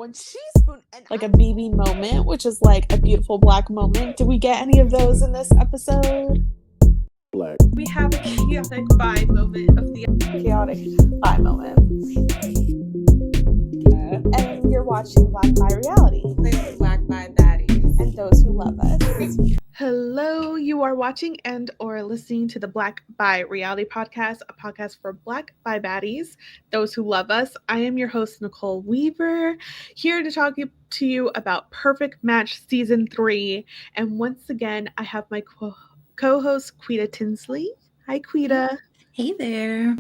one teaspoon, and like a BB moment, which is like a beautiful black moment. Did we get any of those in this episode? Black. We have a chaotic bi moment of the chaotic bi moment. And you're watching Black Bi Reality. Black Bi Baddies. And those who love us. Hello, you are watching and or listening to the Black Bi Reality Podcast, a podcast for Black Bi Baddies, those who love us. I am your host, Nicole Weaver, here to talk to you about Perfect Match Season 3. And once again, I have my co-host, Quita Tinsely. Hi, Quita. Hey there.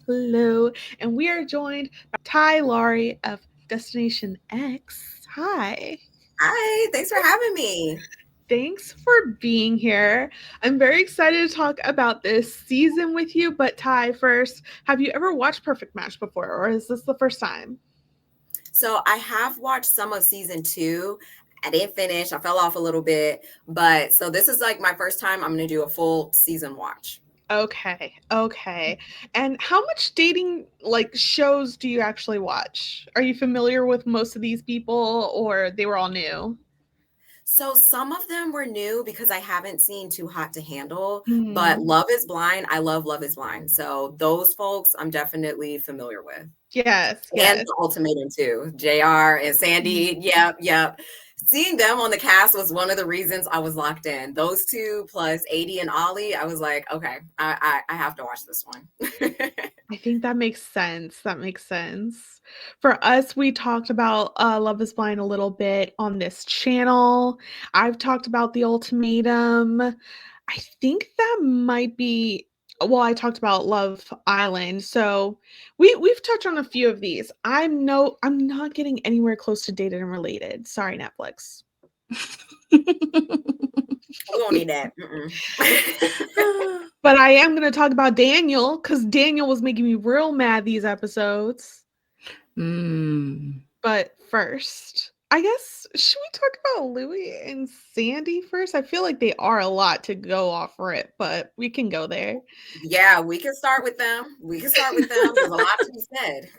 Hello. And we are joined by Ty Lowry of Destination X. Hi. Hi, thanks for having me. Thanks for being here. I'm very excited to talk about this season with you, but Ty, first, have you ever watched Perfect Match before, or is this the first time? So I have watched some of season 2. I didn't finish. I fell off a little bit, but so this is like my first time. I'm going to do a full season watch. Okay. And how much dating shows do you actually watch? Are you familiar with most of these people, or they were all new? So some of them were new because I haven't seen Too Hot to Handle, but Love is Blind. I love Love is Blind. So those folks I'm definitely familiar with. Yes. And the Ultimatum too. JR and Sandy. Yep. Seeing them on the cast was one of the reasons I was locked in. Those two plus 80 and Ollie, I was like, okay, I have to watch this one. I think that makes sense. For us, we talked about Love is Blind a little bit on this channel. I've talked about The Ultimatum. I think that might be, well, I talked about Love Island. So we've touched on a few of these. I'm not getting anywhere close to Dated and Related. Sorry, Netflix. We don't need that. But I am going to talk about Daniel, because Daniel was making me real mad these episodes. But first, I guess, should we talk about Louis and Sandy first? I feel like they are a lot to go off for it, but we can go there. Yeah, we can start with them. There's a lot to be said.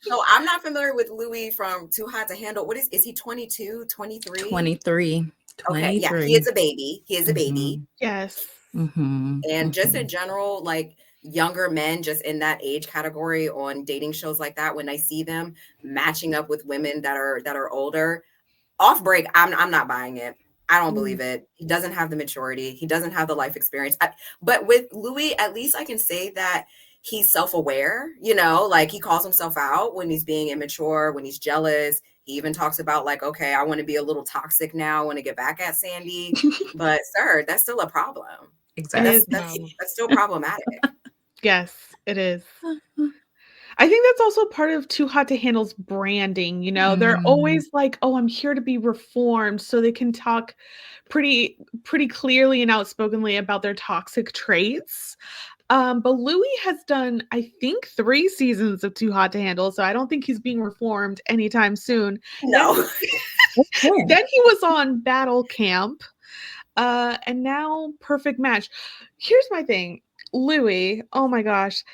So I'm not familiar with Louis from Too Hot to Handle. Is he 22, 23? 23. Okay, yeah, he is a baby. Yes. And just in general, like younger men just in that age category on dating shows like that, when I see them matching up with women that are older, off break, I'm not buying it. I don't believe it. He doesn't have the maturity. He doesn't have the life experience. But with Louis, at least I can say that he's self-aware, like he calls himself out when he's being immature, when he's jealous. He even talks about like, okay, I want to be a little toxic now. I want to get back at Sandy. But sir, that's still a problem. Exactly. That's still problematic. Yes, it is. I think that's also part of Too Hot to Handle's branding. They're always like, oh, I'm here to be reformed, so they can talk pretty clearly and outspokenly about their toxic traits. But Louis has done, I think, 3 seasons of Too Hot to Handle, so I don't think he's being reformed anytime soon. No. Then he was on Battle Camp, and now Perfect Match. Here's my thing. Louis, oh my gosh.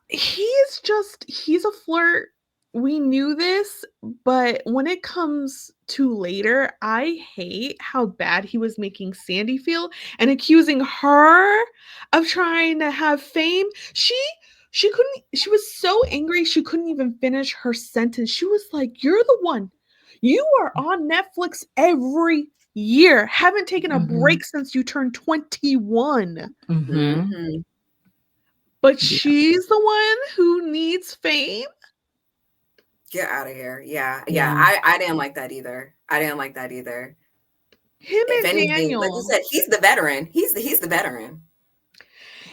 He's a flirt. We knew this, but when it comes to later, I hate how bad he was making Sandy feel and accusing her of trying to have fame. She was so angry she couldn't even finish her sentence. She was like, "You're the one. You are on Netflix every year. Haven't taken a break since you turned 21." But she's the one who needs fame. Get out of here. Yeah. I didn't like that either. Him If and anything, Daniel. like you said, he's the veteran. He's the veteran.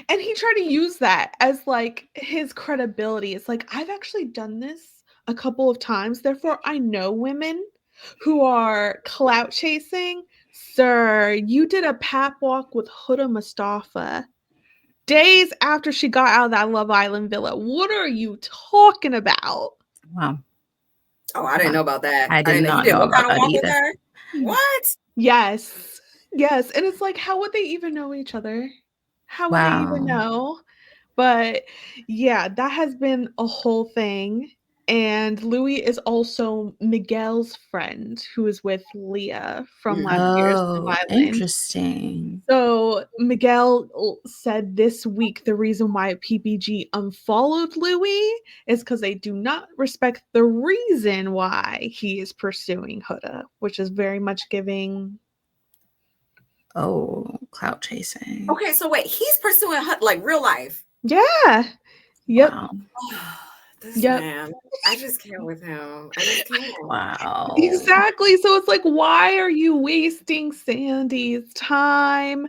And he tried to use that as like his credibility. It's like, I've actually done this a couple of times. Therefore, I know women who are clout chasing. Sir, you did a pap walk with Huda Mustafa days after she got out of that Love Island villa. What are you talking about? Wow. Oh, I didn't know about that. I did not know about that either. What? Yes. And it's like, how would they even know each other? How would they even know? But yeah, that has been a whole thing. And Louis is also Miguel's friend who is with Leah from last year's Love Island. Interesting. So Miguel said this week the reason why PPG unfollowed Louis is because they do not respect the reason why he is pursuing Huda, which is very much giving. Oh, clout chasing. Okay, so wait, he's pursuing Huda, like real life. Yeah. Yep. Wow. This man, I just can't with him. I just can't. Wow. Exactly. So it's like, why are you wasting Sandy's time?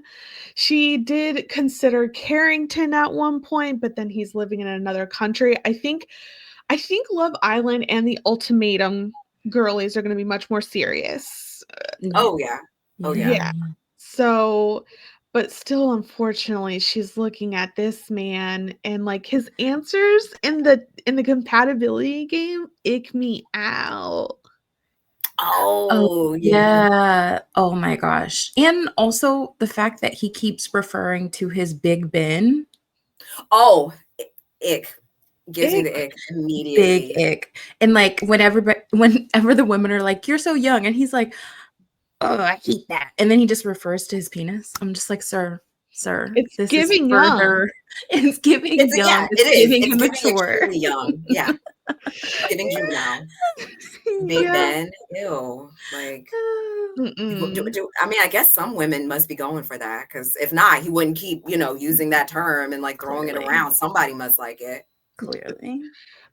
She did consider Carrington at one point, but then he's living in another country. I think Love Island and the Ultimatum girlies are going to be much more serious. Oh yeah. Oh yeah. So, but still, unfortunately, she's looking at this man and like his answers in the compatibility game ick me out. Oh yeah. Oh my gosh. And also the fact that he keeps referring to his Big Ben. Oh, ick. Gives me the ick immediately. Big ick. And like whenever the women are like, "You're so young," and he's like, "Oh, I hate that." And then he just refers to his penis. I'm just like, sir, It's this giving is further. Young. It's giving young. Yeah, it's giving immature. Extremely young. Yeah. Giving juvenile. Big Ben. Ew. Like, I mean, I guess some women must be going for that, because if not, he wouldn't keep, using that term and like throwing it around. Somebody must like it. Clearly.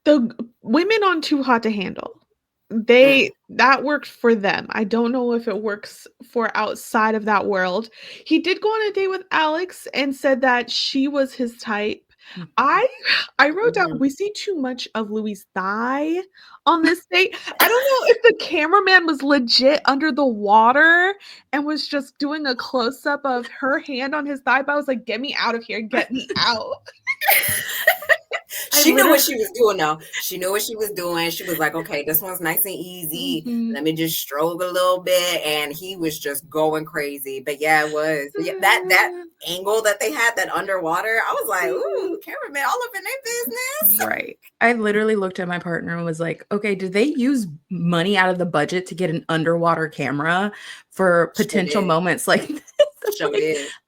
The women on Too Hot to Handle, that worked for them. I don't know if it works for outside of that world. He did go on a date with Alex and said that she was his type. I wrote down, we see too much of Louis' thigh on this date. I don't know if the cameraman was legit under the water and was just doing a close-up of her hand on his thigh, but I was like, get me out of here, get me out. She knew what she was doing, though. She knew what she was doing. She was like, okay, this one's nice and easy. Let me just stroke a little bit. And he was just going crazy. But yeah, it was. Yeah, that angle that they had, that underwater, I was like, ooh, cameraman all up in their business. Right. I literally looked at my partner and was like, okay, did they use money out of the budget to get an underwater camera for potential moments like this?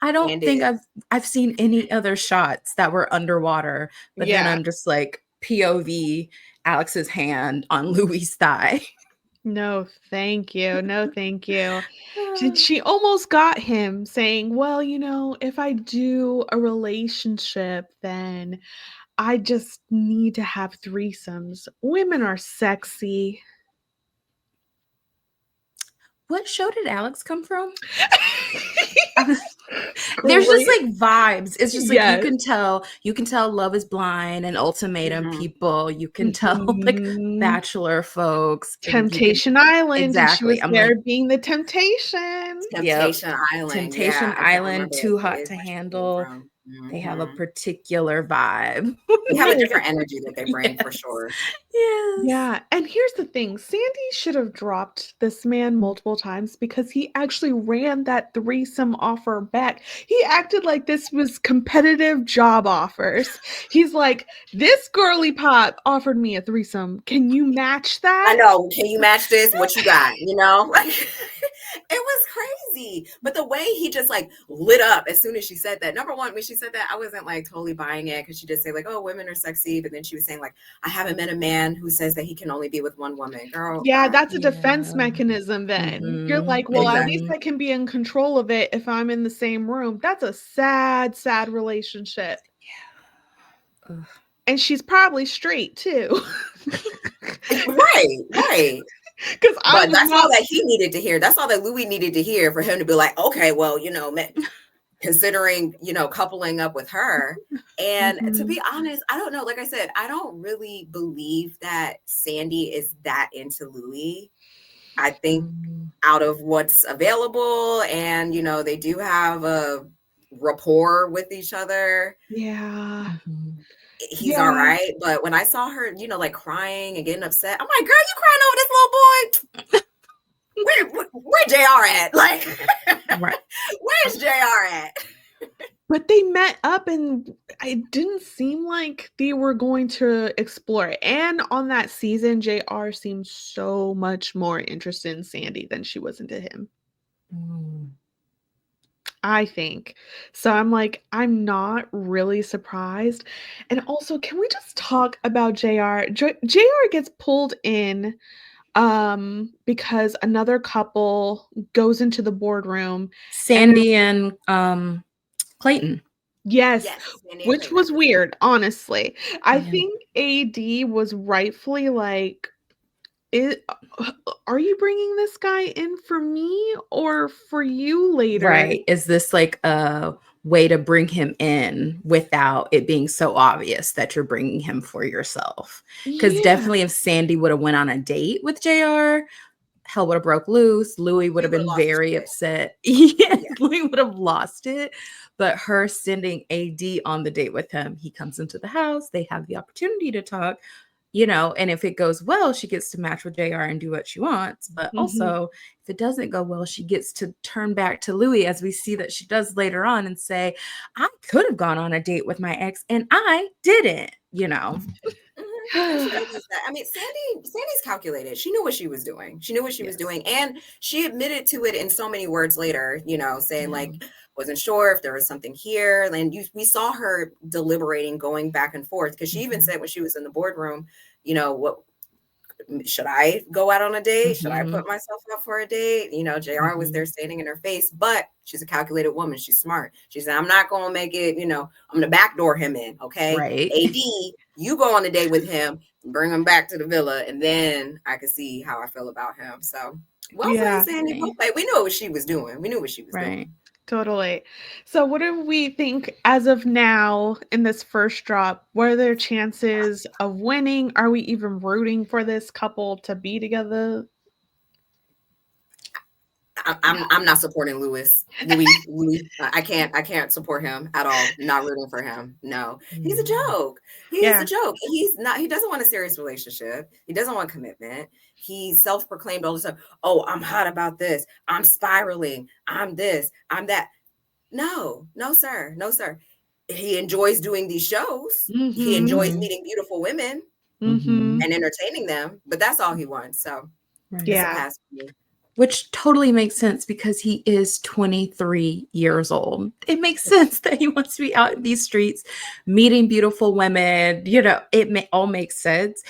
I don't think I've seen any other shots that were underwater, but then I'm just like POV Alex's hand on Louis' thigh. No, thank you. No, thank you. She almost got him saying, well, if I do a relationship, then I just need to have threesomes. Women are sexy. What show did Alex come from? There's just like vibes. It's just like you can tell Love is Blind and Ultimatum people. You can tell like Bachelor folks. Temptation Island. Exactly. And she was there being the temptation. Temptation Island. Temptation Island, Too Hot to Handle. They have a particular vibe. They have a different energy that they bring for sure. Yes. Yeah. And here's the thing. Sandy should have dropped this man multiple times because he actually ran that threesome offer back. He acted like this was competitive job offers. He's like, this girly pop offered me a threesome. Can you match that? I know. Can you match this? What you got? It was crazy. But the way he just like lit up as soon as she said that. Number one, when she said that, I wasn't like totally buying it, because she did say like, oh, women are sexy. But then she was saying like, I haven't met a man who says that he can only be with one woman. Girl. Yeah, that's a defense mechanism then. You're like, well, at least I can be in control of it if I'm in the same room. That's a sad, sad relationship. Yeah. And she's probably straight too. Right. But that's all that he needed to hear. That's all that Louis needed to hear for him to be like, okay, well, considering, coupling up with her. And to be honest, I don't know. Like I said, I don't really believe that Sandy is that into Louis. I think out of what's available, and, they do have a rapport with each other. Yeah. He's all right. But when I saw her, like crying and getting upset, I'm like, girl, you crying over this little boy? Where JR at? Like, where's JR at? But they met up and it didn't seem like they were going to explore it. And on that season, JR seemed so much more interested in Sandy than she was into him. I think. So I'm like, I'm not really surprised. And also, can we just talk about JR? JR gets pulled in because another couple goes into the boardroom. Sandy and Clayton. Yes, which was weird, honestly. I think AD was rightfully like, are you bringing this guy in for me or for you later? Right. Is this like a way to bring him in without it being so obvious that you're bringing him for yourself? Because definitely if Sandy would have went on a date with JR, hell would have broke loose. Louis would have been very upset. Louis would have lost it. But her sending AD on the date with him, he comes into the house. They have the opportunity to talk, and if it goes well, she gets to match with JR and do what she wants. But also, if it doesn't go well, she gets to turn back to Louis, as we see that she does later on, and say, I could have gone on a date with my ex and I didn't, And she does that. I mean, Sandy's calculated. She knew what she was doing. She knew what she was doing. And she admitted to it in so many words later, saying like, wasn't sure if there was something here. And we saw her deliberating, going back and forth. Because she even said when she was in the boardroom, what should I go out on a date? Should I put myself up for a date? JR was there standing in her face, but she's a calculated woman. She's smart. She said, I'm not going to make it, I'm going to backdoor him in. Okay. Right. AD, you go on a date with him, bring him back to the villa. And then I could see how I feel about him. So played, Sandy. Well played. We knew what she was doing. We knew what she was doing. Totally. So what do we think as of now in this first drop? What are their chances of winning? Are we even rooting for this couple to be together? I'm not supporting Louis. I can't support him at all. Not rooting for him. No, he's a joke. He is a joke. He doesn't want a serious relationship. He doesn't want commitment. He's self-proclaimed all the time. Oh, I'm hot about this. I'm spiraling. I'm this. I'm that. No, sir. No, sir. He enjoys doing these shows. He enjoys meeting beautiful women and entertaining them, but that's all he wants. So it's a pass for me. Which totally makes sense because he is 23 years old. It makes sense that he wants to be out in these streets, meeting beautiful women. It all makes sense.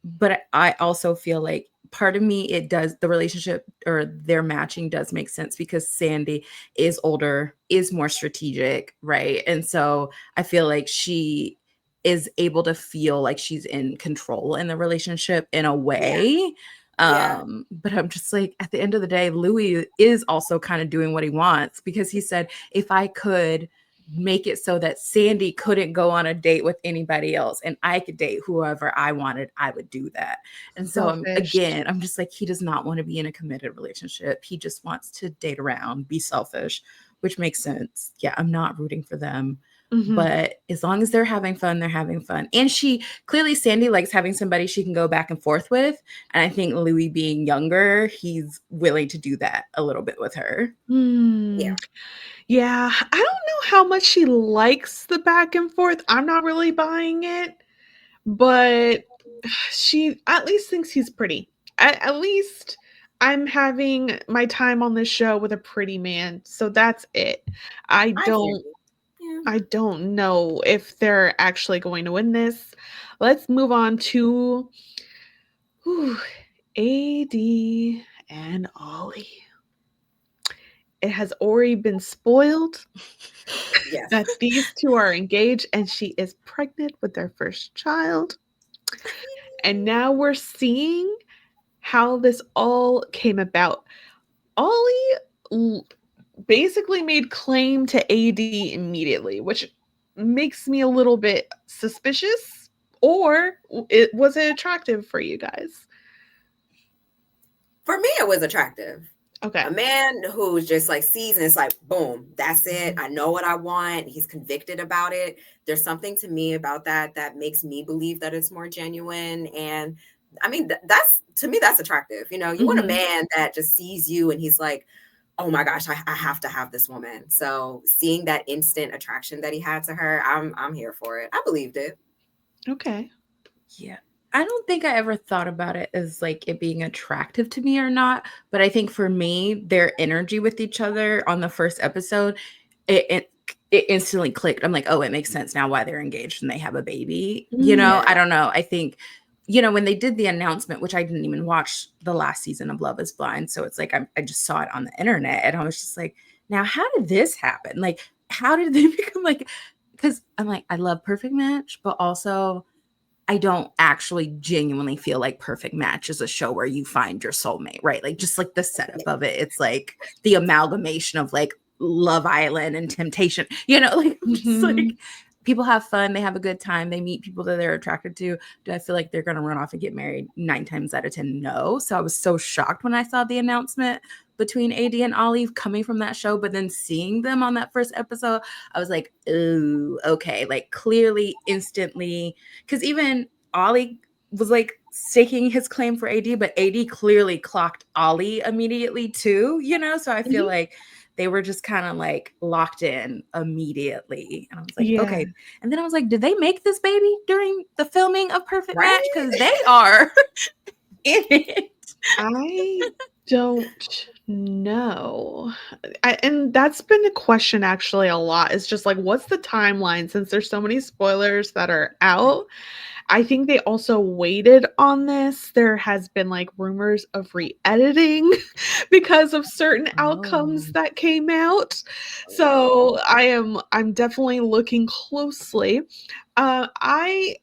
But I also feel like part of me, the relationship or their matching does make sense because Sandy is older, is more strategic, right? And so I feel like she is able to feel like she's in control in the relationship in a way. But I'm just like, at the end of the day, Louis is also kind of doing what he wants because he said, if I could make it so that Sandy couldn't go on a date with anybody else and I could date whoever I wanted, I would do that. And so I'm just like, he does not want to be in a committed relationship. He just wants to date around, be selfish, which makes sense. Yeah, I'm not rooting for them. But as long as they're having fun, they're having fun. And Sandy likes having somebody she can go back and forth with. And I think Louis being younger, he's willing to do that a little bit with her. Yeah. I don't know how much she likes the back and forth. I'm not really buying it, but she at least thinks he's pretty. At least I'm having my time on this show with a pretty man. So that's it. I don't know if they're actually going to win this. Let's move on to AD and Ollie. It has already been spoiled that these two are engaged and she is pregnant with their first child. And now we're seeing how this all came about. Ollie basically made claim to AD immediately, which makes me a little bit suspicious. Or was it attractive for you guys? For me, it was attractive. Okay. A man who's just like sees and it's like, boom, that's it. I know what I want. He's convicted about it. There's something to me about that makes me believe that it's more genuine. And I mean, to me, that's attractive. You want a man that just sees you and he's like, oh my gosh, I have to have this woman. So seeing that instant attraction that he had to her, I'm here for it. I believed it. Okay. Yeah. I don't think I ever thought about it as like it being attractive to me or not, but I think for me, their energy with each other on the first episode, it instantly clicked. I'm like, oh, it makes sense now why they're engaged and they have a baby. Yeah. I don't know. I think, when they did the announcement, which I didn't even watch the last season of Love is Blind. So it's like, I just saw it on the internet and I was just like, now, how did this happen? Like, how did they become like, because I'm like, I love Perfect Match, but also I don't actually genuinely feel like Perfect Match is a show where you find your soulmate, right? Like just like the setup of it. It's like the amalgamation of like Love Island and Temptation, like just like people have fun, they have a good time, they meet people that they're attracted to. Do I feel like they're going to run off and get married 9 times out of 10? No. So I was so shocked when I saw the announcement between AD and Ollie coming from that show, but then seeing them on that first episode, I was like, ooh, okay, like clearly, instantly, because even Ollie was like staking his claim for AD, but AD clearly clocked Ollie immediately too, so I feel like they were just kind of like locked in immediately. And I was like, okay. And then I was like, did they make this baby during the filming of Perfect Match? Because they are in it. I don't know. And that's been a question actually a lot. It's just like, what's the timeline since there's so many spoilers that are out? I think they also waited on this. There has been like rumors of re-editing because of certain outcomes that came out. So I'm definitely looking closely. I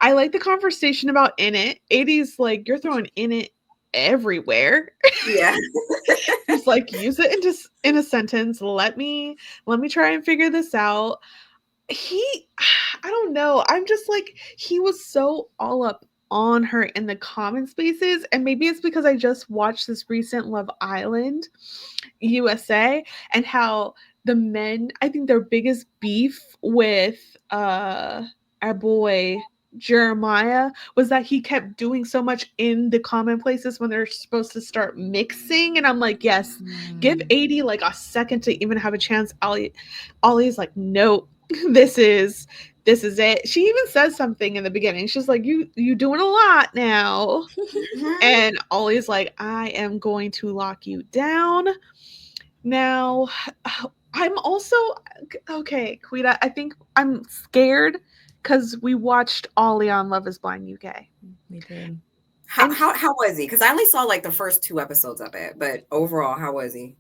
like the conversation about in it. 80s like you're throwing in it everywhere. Yeah. Just like use it in a sentence. Let me try and figure this out. I don't know. I'm just like, he was so all up on her in the comment spaces. And maybe it's because I just watched this recent Love Island USA and how the men, I think their biggest beef with our boy Jeremiah was that he kept doing so much in the comment places when they're supposed to start mixing. And I'm like, yes, give 80 like a second to even have a chance. Ollie's like, nope, this is it. She even says something in the beginning. She's like, you doing a lot now. And Ollie's like, I am going to lock you down. Now, I'm also okay, Quita. I think I'm scared because we watched Ollie on Love is Blind UK. We did. How was he? Because I only saw like the first 2 episodes of it, but overall, how was he?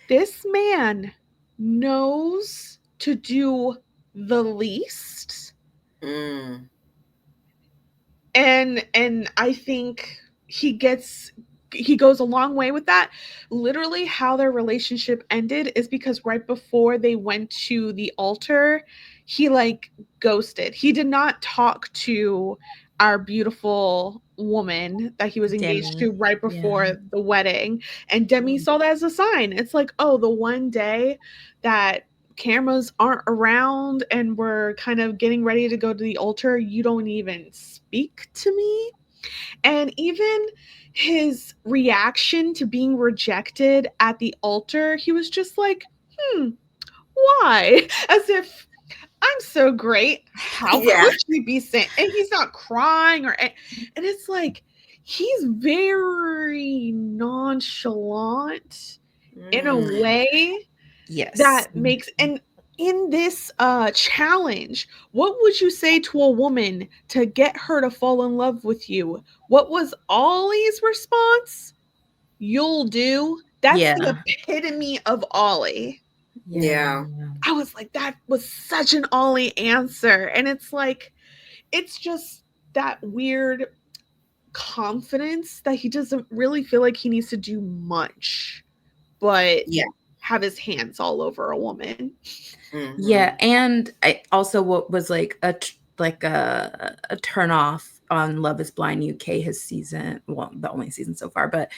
This man knows to do the least. And I think he goes a long way with that. Literally how their relationship ended is because right before they went to the altar, he like ghosted. He did not talk to our beautiful woman that he was engaged to right before the wedding. And Demi saw that as a sign. It's like, oh, the one day that cameras aren't around and we're kind of getting ready to go to the altar, you don't even speak to me. And even his reaction to being rejected at the altar, he was just like, why? As if I'm so great. How could she be sent? And he's not crying and it's like he's very nonchalant in a way that makes. And in this challenge, what would you say to a woman to get her to fall in love with you? What was Ollie's response? You'll do. That's the epitome of Ollie. Yeah. I was like, that was such an Ollie answer. And it's like, it's just that weird confidence that he doesn't really feel like he needs to do much, but have his hands all over a woman. Yeah, and I also what was like a turn off on Love is Blind UK his season, well, the only season so far, but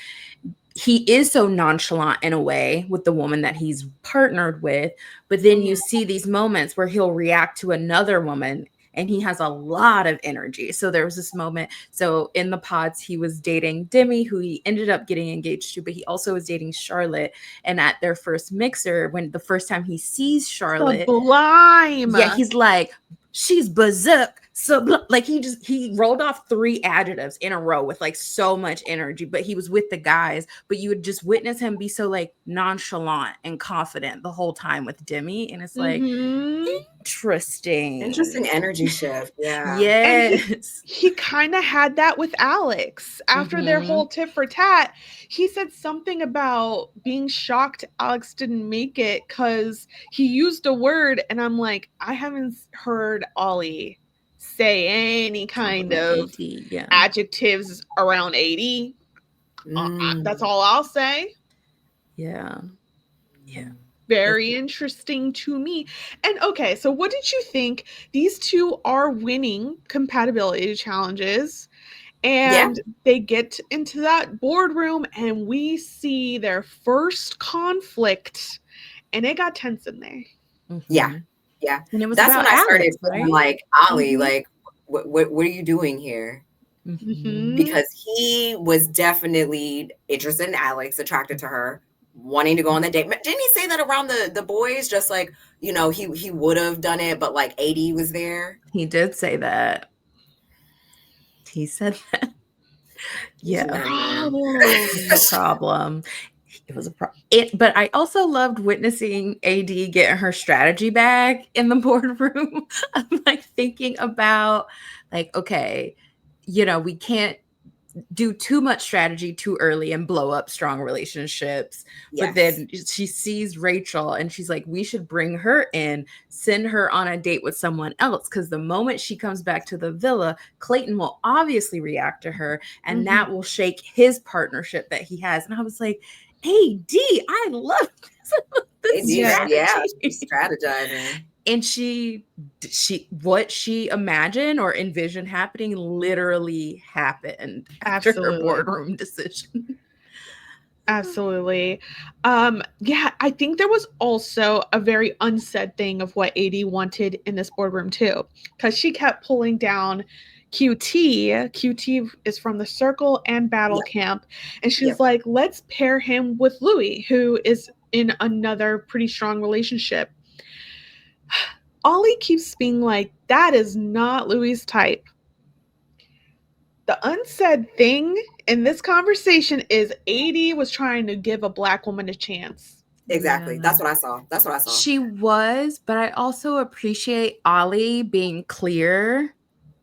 he is so nonchalant in a way with the woman that he's partnered with, but then you see these moments where he'll react to another woman and he has a lot of energy. So there was this moment. So in the pods, he was dating Demi, who he ended up getting engaged to, but he also was dating Charlotte. And at their first mixer, when the first time he sees Charlotte, Sublime. Yeah, he's like, she's berserk. So like he rolled off 3 adjectives in a row with like so much energy, but he was with the guys, but you would just witness him be so like nonchalant and confident the whole time with Demi. And it's like, interesting energy shift. Yeah. Yes. He kind of had that with Alex after their whole tit for tat. He said something about being shocked Alex didn't make it because he used a word, and I'm like, I haven't heard Ollie say any kind of adjectives around 80. That's all I'll say. Yeah. Very interesting to me. And okay, so what did you think? These two are winning compatibility challenges, and they get into that boardroom, and we see their first conflict, and it got tense in there. Yeah. And it was that's when I started feeling like, Ollie, like, what are you doing here? Because he was definitely interested in Alex, attracted to her, wanting to go on the date. Didn't he say that around the boys? Just like, you know, he would have done it, but like 80 was there. He did say that. He said that. Yeah. No problem. It was a problem. But I also loved witnessing AD getting her strategy back in the boardroom. I'm like thinking about like, okay, you know, we can't do too much strategy too early and blow up strong relationships. But then she sees Rachel and she's like, we should bring her in, send her on a date with someone else. Because the moment she comes back to the villa, Clayton will obviously react to her, and that will shake his partnership that he has. And I was like, AD, I love this she's strategizing. And what she imagined or envisioned happening literally happened after her boardroom decision. Absolutely. Yeah, I think there was also a very unsaid thing of what AD wanted in this boardroom too, because she kept pulling down QT. QT is from the Circle and Battle Camp, and she's like, let's pair him with Louis, who is in another pretty strong relationship. Ollie keeps being like, that is not Louis' type. The unsaid thing in this conversation is AD was trying to give a Black woman a chance. Exactly. That's what I saw. She was, but I also appreciate Ollie being clear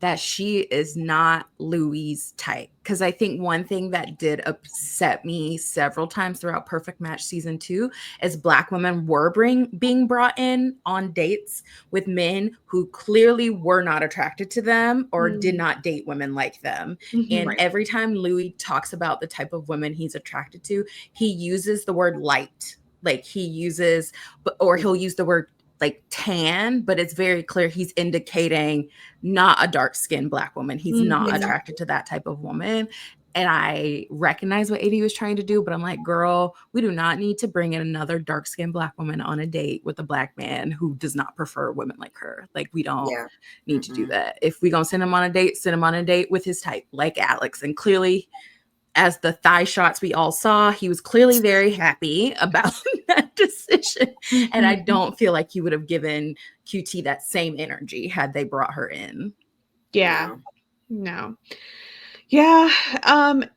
that she is not Louis' type. Because I think one thing that did upset me several times throughout Perfect Match Season 2 is Black women were being brought in on dates with men who clearly were not attracted to them or did not date women like them. And every time Louis talks about the type of women he's attracted to, he uses the word light. Like he uses, or he'll use the word like tan, but it's very clear he's indicating not a dark-skinned Black woman. He's not attracted to that type of woman. And I recognize what AD was trying to do, but I'm like, girl, we do not need to bring in another dark-skinned Black woman on a date with a Black man who does not prefer women like her. Like, we don't need to do that. If we're going to send him on a date with his type, like Alex. And clearly, as the thigh shots we all saw, he was clearly very happy about that decision. And I don't feel like he would have given QT that same energy had they brought her in. Yeah. No. Yeah.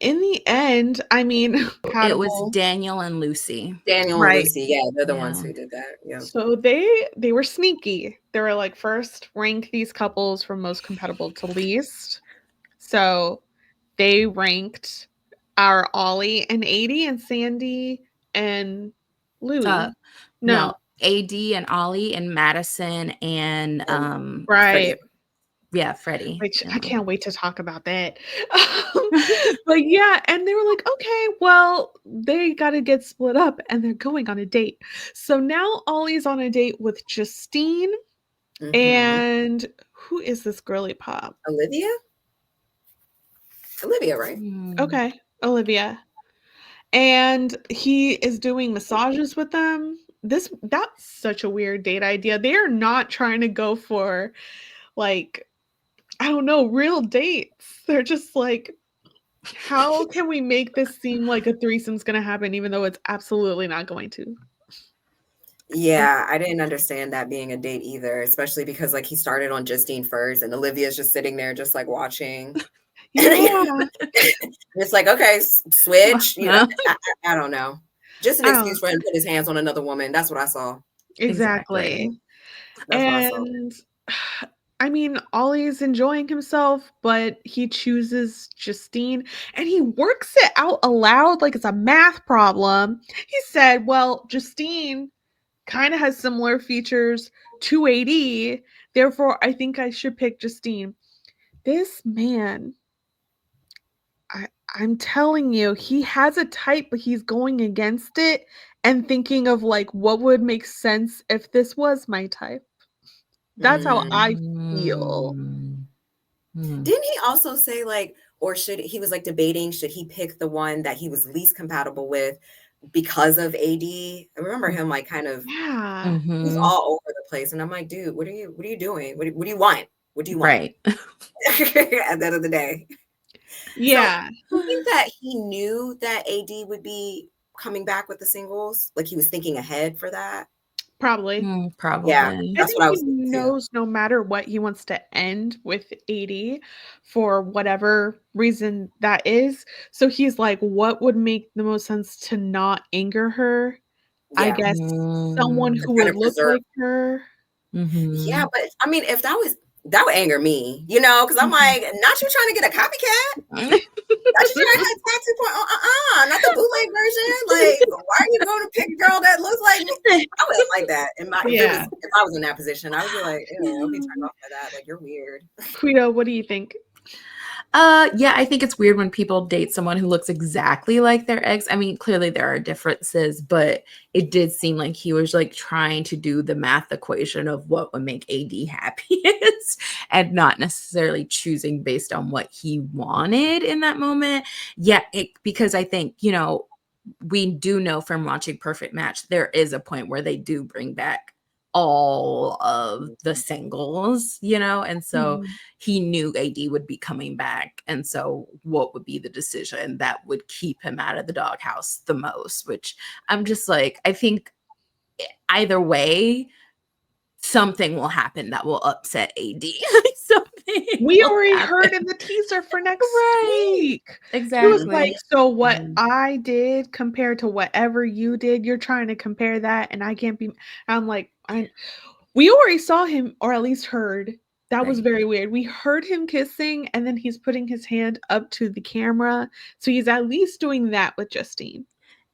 In the end, I mean, it was Daniel and Lucy. And Lucy. Yeah, they're the ones who did that. Yeah. So they were sneaky. They were like, first rank these couples from most compatible to least. So they ranked our Ollie and AD and Sandy and Louis. No, AD and Ollie and Madison and right. Freddie. Which I can't wait to talk about that. But yeah, and they were like, okay, well, they got to get split up and they're going on a date. So now Ollie's on a date with Justine. And who is this girly pop? Olivia, right? Okay, Olivia. And he is doing massages with them. That's such a weird date idea. They are not trying to go for like, I don't know, real dates. They're just like, how can we make this seem like a threesome's gonna happen even though it's absolutely not going to? Yeah, I didn't understand that being a date either, especially because like he started on Justine first and Olivia's just sitting there just like watching. Yeah. It's like, okay, switch. I don't know. Just an excuse for him to put his hands on another woman. That's what I saw. Exactly. That's what I saw. And I mean, Ollie's enjoying himself, but he chooses Justine and he works it out aloud like it's a math problem. He said, well, Justine kind of has similar features to AD. Therefore, I think I should pick Justine. This man, I'm telling you, he has a type, but he's going against it and thinking of like what would make sense if this was my type. That's how I feel. Didn't he also say like, or should he was like debating, should he pick the one that he was least compatible with because of AD? I remember him like kind of he was all over the place. And I'm like, dude, what are you doing? What do you want? What do you want? Right. At the end of the day. Yeah. So, do you think that he knew that AD would be coming back with the singles? Like he was thinking ahead for that? Probably. Probably. Yeah, I that's think what I he was thinking too. knows no matter what, he wants to end with 80 for whatever reason that is. So he's like, what would make the most sense to not anger her? I Yeah. guess someone To who kind would of look preserve. like her. Yeah, but I mean, if that would anger me, because I'm like, not you trying to get a copycat? Not you trying to have tattoo point? Not the bootleg version. Like, why are you going to pick a girl that looks like me? I wouldn't like that. If I was in that position, I would be like, ew, I'll be turned off by that. Like, you're weird. Quita, what do you think? Yeah, I think it's weird when people date someone who looks exactly like their ex. I mean, clearly there are differences, but it did seem like he was like trying to do the math equation of what would make AD happiest and not necessarily choosing based on what he wanted in that moment. Yeah, because I think, we do know from watching Perfect Match, there is a point where they do bring back all of the singles, and so he knew AD would be coming back. And so what would be the decision that would keep him out of the doghouse the most, which I'm just like, I think either way, something will happen that will upset AD. We already heard in the teaser for next week. Exactly. He was like, so what I did compared to whatever you did, you're trying to compare that and I can't be. I'm like, we already saw him, or at least heard. That was very weird. We heard him kissing and then he's putting his hand up to the camera. So he's at least doing that with Justine.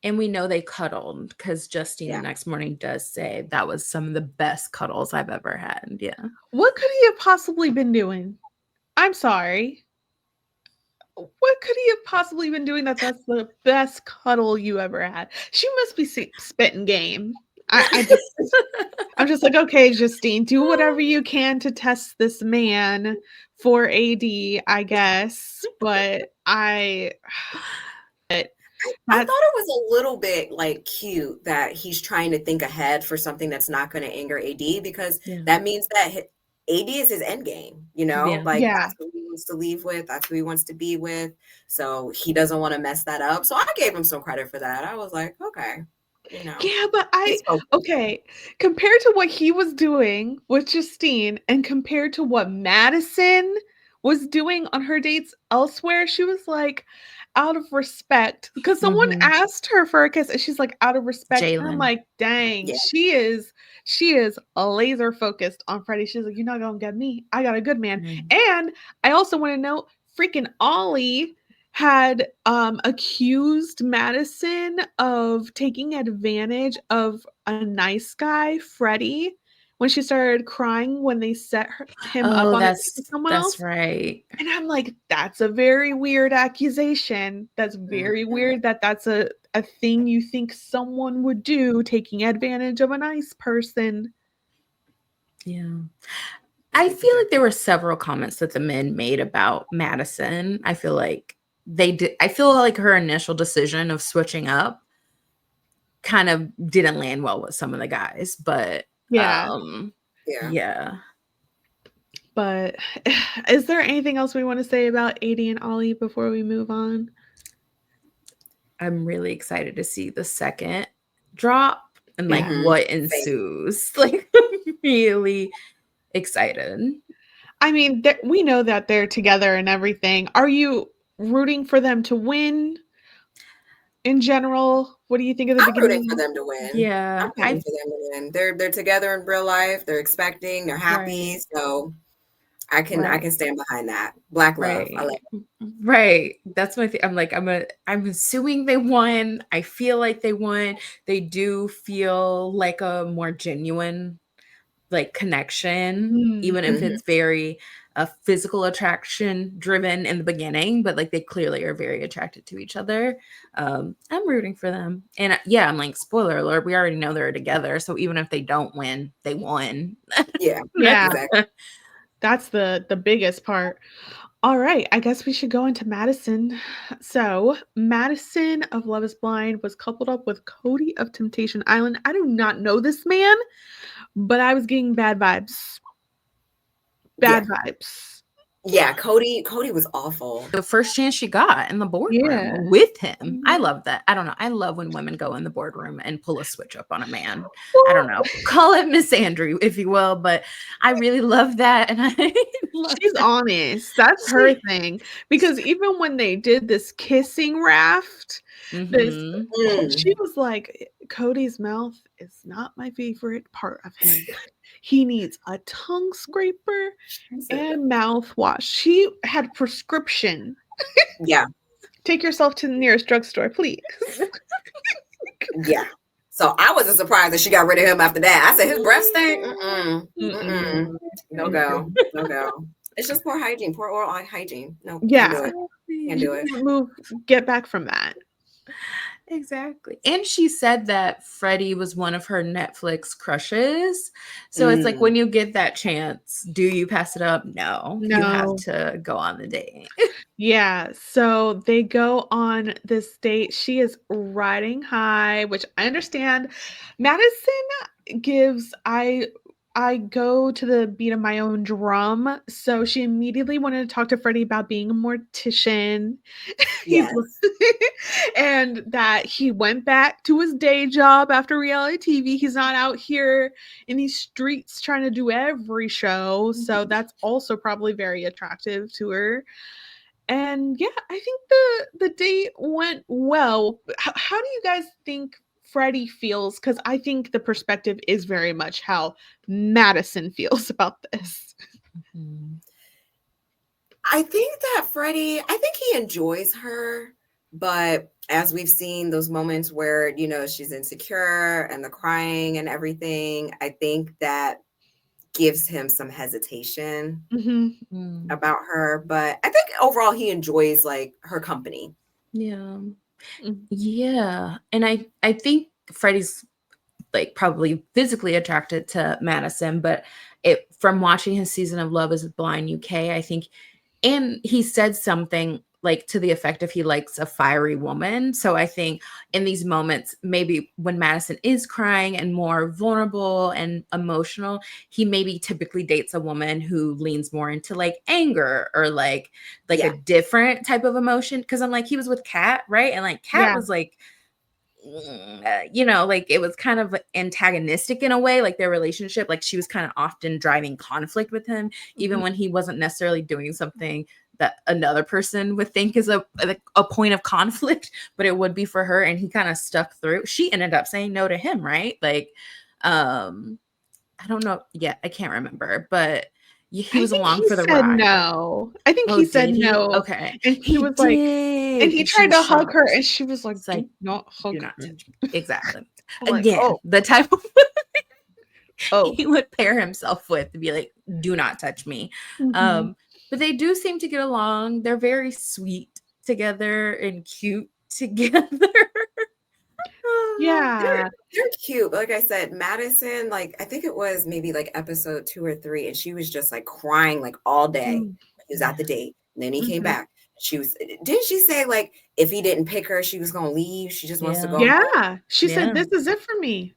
And we know they cuddled because Justine the next morning does say that was some of the best cuddles I've ever had. Yeah. What could he have possibly been doing? I'm sorry. What could he have possibly been doing that's the best cuddle you ever had? She must be spitting game. I'm just like, okay, Justine, do whatever you can to test this man for AD, I guess. But I thought it was a little bit like cute that he's trying to think ahead for something that's not going to anger AD, because that means that AD is his end game, that's who he wants to leave with. That's who he wants to be with. So he doesn't want to mess that up. So I gave him some credit for that. I was like, okay. Yeah, but compared to what he was doing with Justine and compared to what Madison was doing on her dates elsewhere, she was like, out of respect, because someone asked her for a kiss and she's like, out of respect. And I'm like, dang, she is laser focused on Freddie. She's like, you're not gonna get me. I got a good man. And I also want to know, freaking Ollie had accused Madison of taking advantage of a nice guy, Freddie, when she started crying when they set him up on a date with someone else. That's right. And I'm like, that's a very weird accusation. That's very weird that's a thing you think someone would do, taking advantage of a nice person. Yeah. I feel like there were several comments that the men made about Madison. I feel like I feel like her initial decision of switching up kind of didn't land well with some of the guys, but yeah. But is there anything else we want to say about Adie and Ollie before we move on? I'm really excited to see the second drop and like what ensues. Like, really excited. I mean, we know that they're together and everything. Are you rooting for them to win? In general, what do you think of the beginning? I'm rooting for them to win. Yeah, I'm rooting for them to win. They're together in real life. They're expecting. They're happy. Right. So I can stand behind that. Black love. I like it. Right. That's my thing. I'm like, I'm assuming they won. I feel like they won. They do feel like a more genuine like connection, even if it's very physical attraction driven in the beginning, but like they clearly are very attracted to each other. I'm rooting for them. And yeah, I'm like, spoiler alert, we already know they're together. So even if they don't win, they won. Yeah. Exactly. That's the biggest part. All right, I guess we should go into Madison. So, Madison of Love is Blind was coupled up with Cody of Temptation Island. I do not know this man, but I was getting bad vibes. Bad vibes. Yeah, Cody was awful. The first chance she got in the boardroom with him. I love that. I don't know. I love when women go in the boardroom and pull a switch up on a man. I don't know. Call it Miss Andrew, if you will, but I really love that. And she's honest. That's her thing. Because even when they did this kissing raft, she was like, Cody's mouth is not my favorite part of him. He needs a tongue scraper and mouthwash. She had prescription. Yeah. Take yourself to the nearest drugstore, please. Yeah. So I wasn't surprised that she got rid of him after that. I said, his breath stink? No go. No go. It's just poor hygiene, poor oral hygiene. No, yeah. Can't do it. Get back from that. Exactly. And she said that Freddie was one of her Netflix crushes. So it's like, when you get that chance, do you pass it up? No. You have to go on the date. Yeah. So they go on this date. She is riding high, which I understand. Madison gives, I go to the beat of my own drum. So she immediately wanted to talk to Freddie about being a mortician. Yes. And that he went back to his day job after reality TV. He's not out here in these streets trying to do every show. So that's also probably very attractive to her. And yeah, I think the date went well. How do you guys think Freddie feels? Because I think the perspective is very much how Madison feels about this. I think that Freddie, I think he enjoys her, but as we've seen those moments where, she's insecure and the crying and everything, I think that gives him some hesitation about her. But I think overall he enjoys like her company. Yeah. Yeah. And I think Freddie's like probably physically attracted to Madison, but from watching his season of Love is Blind UK, I think, and he said something like to the effect of he likes a fiery woman. So I think in these moments, maybe when Madison is crying and more vulnerable and emotional, he maybe typically dates a woman who leans more into like anger or like a different type of emotion. Cause I'm like, he was with Kat, right? And like Kat was like, like it was kind of antagonistic in a way, like their relationship, like she was kind of often driving conflict with him, even when he wasn't necessarily doing something that another person would think is a point of conflict, but it would be for her. And he kind of stuck through. She ended up saying no to him, right? Like, I don't know. Yeah, I can't remember, but he was along for the ride. No, I think he said no. Okay, and he was like, and he tried to hug her, and she was like, "Do not hug me." Exactly. Again, the type of he would pair himself with to be like, "Do not touch me." But they do seem to get along. They're very sweet together and cute together. Yeah, they're cute. Like I said, Madison, like I think it was maybe like episode 2 or 3, and she was just like crying like all day. He was at the date, and then he came back. Didn't she say like if he didn't pick her, she was gonna leave? She just wants to go home. She said, "This is it for me."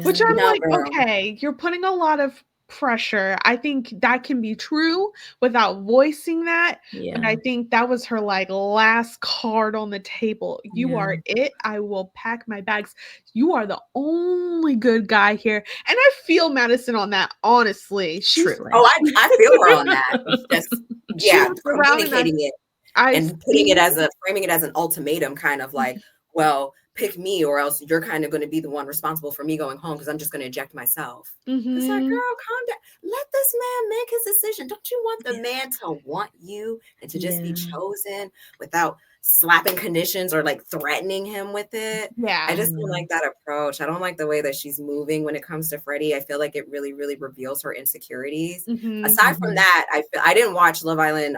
Which I'm like, okay, you're putting a lot of pressure. I think that can be true without voicing that. Yeah. But I think that was her like last card on the table. You are it. I will pack my bags. You are the only good guy here. And I feel Madison on that, honestly. She's Truly. I feel her on that. Just communicating it and framing it as an ultimatum, kind of like, well, pick me or else you're kind of going to be the one responsible for me going home because I'm just going to eject myself. It's like, girl, calm down. Let this man make his decision. Don't you want the man to want you and to just be chosen without slapping conditions or like threatening him with it? Yeah. I just don't like that approach. I don't like the way that she's moving when it comes to Freddie. I feel like it really, really reveals her insecurities. Aside from that, I didn't watch Love Island,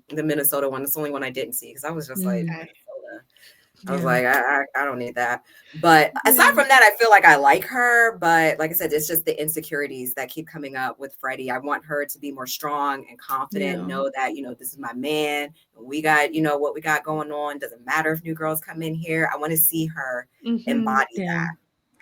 the Minnesota one. It's the only one I didn't see because I was just like, Minnesota. I was like, I don't need that. But aside from that, I feel like I like her. But like I said, it's just the insecurities that keep coming up with Freddie. I want her to be more strong and confident, know that, this is my man. We got, what we got going on. Doesn't matter if new girls come in here. I want to see her embody that.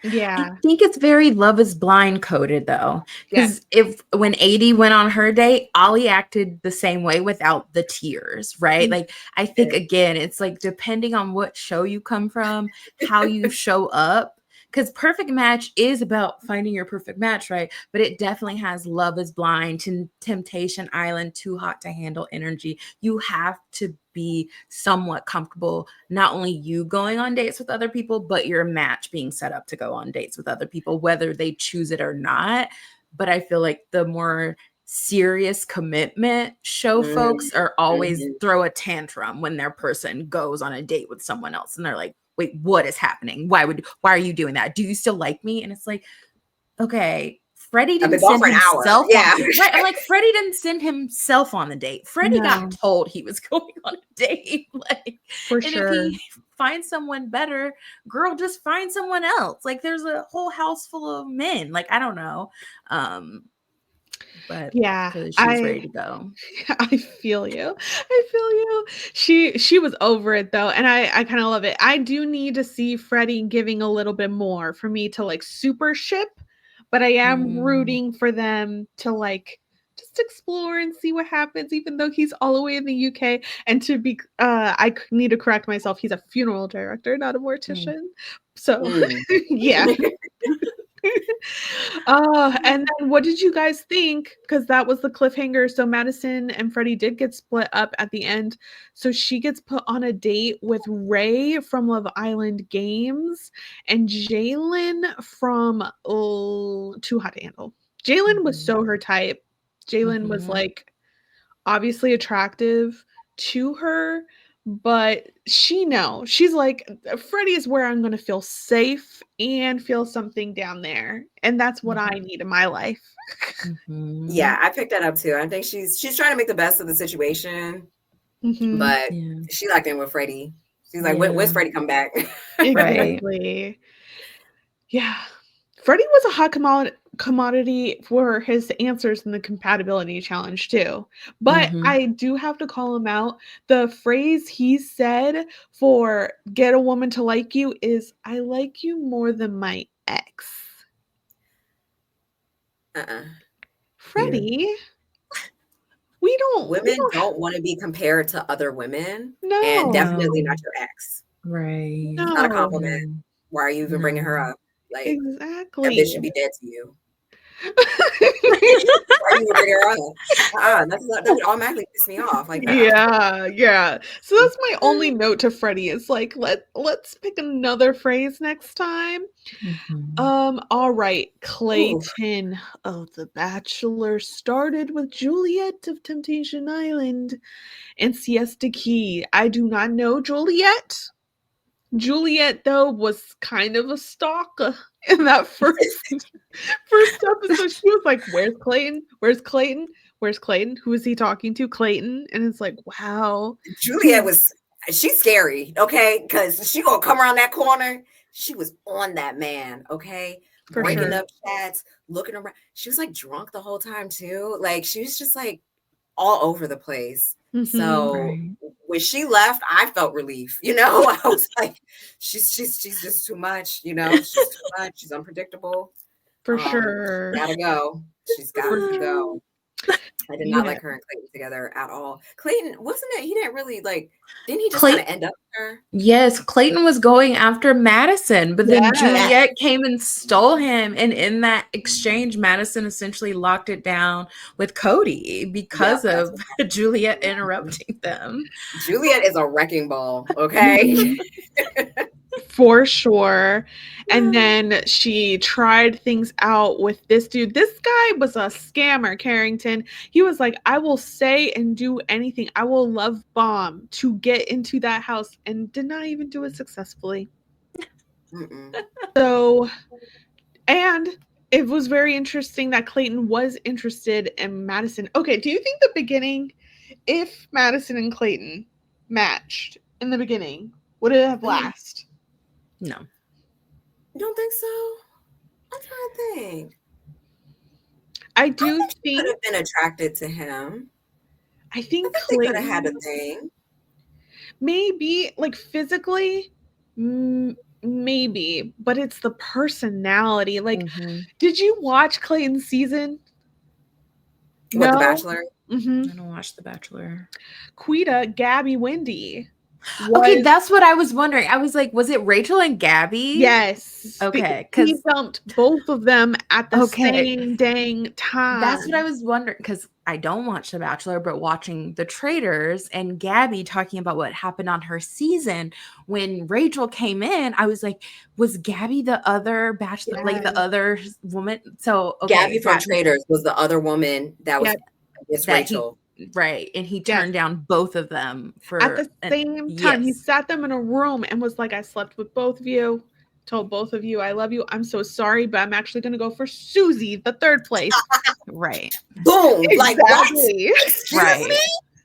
Yeah. I think it's very Love is Blind coded though. Because when 80 went on her date, Ollie acted the same way without the tears, right? Like I think again, it's like depending on what show you come from, how you show up. Because Perfect Match is about finding your perfect match, right? But it definitely has Love is Blind, Temptation Island, Too Hot to Handle energy. You have to be somewhat comfortable, not only you going on dates with other people, but your match being set up to go on dates with other people, whether they choose it or not. But I feel like the more serious commitment show folks are always throw a tantrum when their person goes on a date with someone else and they're like, wait, what is happening? Why are you doing that? Do you still like me? And it's like, okay, Freddie didn't send himself on. Right. I'm like, Freddie didn't send himself on the date. Freddie got told he was going on a date. Like, for sure. If he finds someone better, girl, just find someone else. Like there's a whole house full of men. Like, I don't know. But yeah, she was ready to go. I feel you. She was over it though, and I kind of love it. I do need to see Freddie giving a little bit more for me to like super ship, but I am rooting for them to like just explore and see what happens, even though he's all the way in the UK. And to be, I need to correct myself. He's a funeral director, not a mortician. So yeah. And then what did you guys think? Because that was the cliffhanger. So Madison and Freddie did get split up at the end. So she gets put on a date with Ray from Love Island Games and Jalen from Too Hot to Handle. Jalen was so her type. Jalen was like obviously attractive to her, but she's like, Freddie is where I'm going to feel safe and feel something down there. And that's what I need in my life. Yeah, I picked that up too. I think she's trying to make the best of the situation, but she locked in with Freddie. She's like, when's Freddie come back? Exactly. Yeah. Freddie was a hot commodity for his answers in the compatibility challenge too. But I do have to call him out. The phrase he said for get a woman to like you is, I like you more than my ex. Freddie, women don't want to be compared to other women. No. And definitely not your ex. Right. It's not a compliment. Why are you even bringing her up? Like, exactly. That bitch should be dead to you. Why are you bringing her up? That would automatically piss me off. Like, yeah. So that's my only note to Freddie is like, let's pick another phrase next time. All right, Clayton. Ooh. Oh, The Bachelor started with Juliet of Temptation Island and Siesta Key. I do not know Juliet. Juliet, though, was kind of a stalker in that first episode. She was like, where's Clayton? Where's Clayton? Where's Clayton? Who is he talking to? Clayton. And it's like, wow. Juliet she's scary, okay? Because she gonna come around that corner. She was on that man, okay? Breaking up chats, looking around. She was like drunk the whole time too. Like she was just like all over the place. So when she left, I felt relief. I was like, she's just too much. She's too much. She's unpredictable. For sure. Gotta go. She's got to go. I did not like her and Clayton together at all. Clayton, wasn't it? He didn't really like, didn't he just kind of end up with her? Yes, Clayton was going after Madison, but then Juliet came and stole him. And in that exchange, Madison essentially locked it down with Cody because of Juliet interrupting them. Juliet is a wrecking ball, okay? For sure. And then she tried things out with this dude. This guy was a scammer, Carrington. He was like, I will say and do anything. I will love bomb to get into that house, and did not even do it successfully. So, and it was very interesting that Clayton was interested in Madison. Okay, do you think the beginning, if Madison and Clayton matched in the beginning, would it have lasted? No. You don't think so? I'm trying to think. I think she could have been attracted to him. I think they could have had a thing. Maybe, like, physically, maybe, but it's the personality. Like, did you watch Clayton's season? What, The Bachelor? I don't watch The Bachelor. Quita, Gabby, Wendy. Okay, that's what I was wondering. I was like, was it Rachel and Gabby? Yes. Okay. He dumped both of them at the same dang time. That's what I was wondering, because I don't watch The Bachelor, but watching The Traitors and Gabby talking about what happened on her season, when Rachel came in, I was like, was Gabby the other Bachelor, like the other woman? So, okay. Gabby from Traitors was the other woman that was Rachel. Right. And he turned down both of them for at the same time. He sat them in a room and was like, I slept with both of you, told both of you I love you. I'm so sorry, but I'm actually going to go for Susie, the third place. Right. Boom. Exactly. Like, what? Excuse me?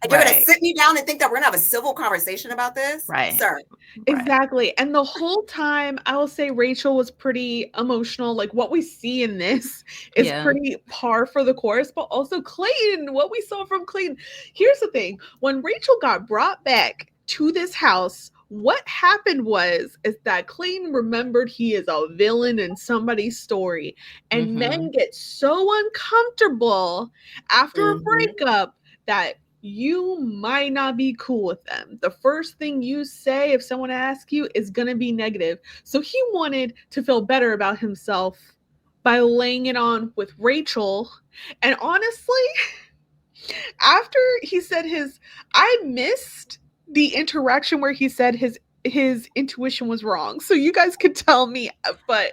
And you're going to sit me down and think that we're going to have a civil conversation about this? Right. Sir. Exactly. And the whole time, I will say Rachel was pretty emotional. Like, what we see in this is pretty par for the course, but also Clayton, what we saw from Clayton. Here's the thing. When Rachel got brought back to this house, what happened is that Clayton remembered he is a villain in somebody's story. And men get so uncomfortable after a breakup that you might not be cool with them. The first thing you say if someone asks you is going to be negative. So he wanted to feel better about himself by laying it on with Rachel. And honestly, after he said I missed the interaction where he said his intuition was wrong. So you guys could tell me, but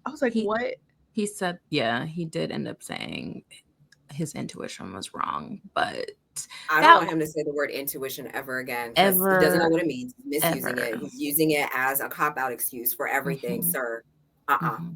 I was like, what? He said, he did end up saying his intuition was wrong, but I don't want him to say the word intuition ever again. He doesn't know what it means. He's misusing it. He's using it as a cop-out excuse for everything, sir.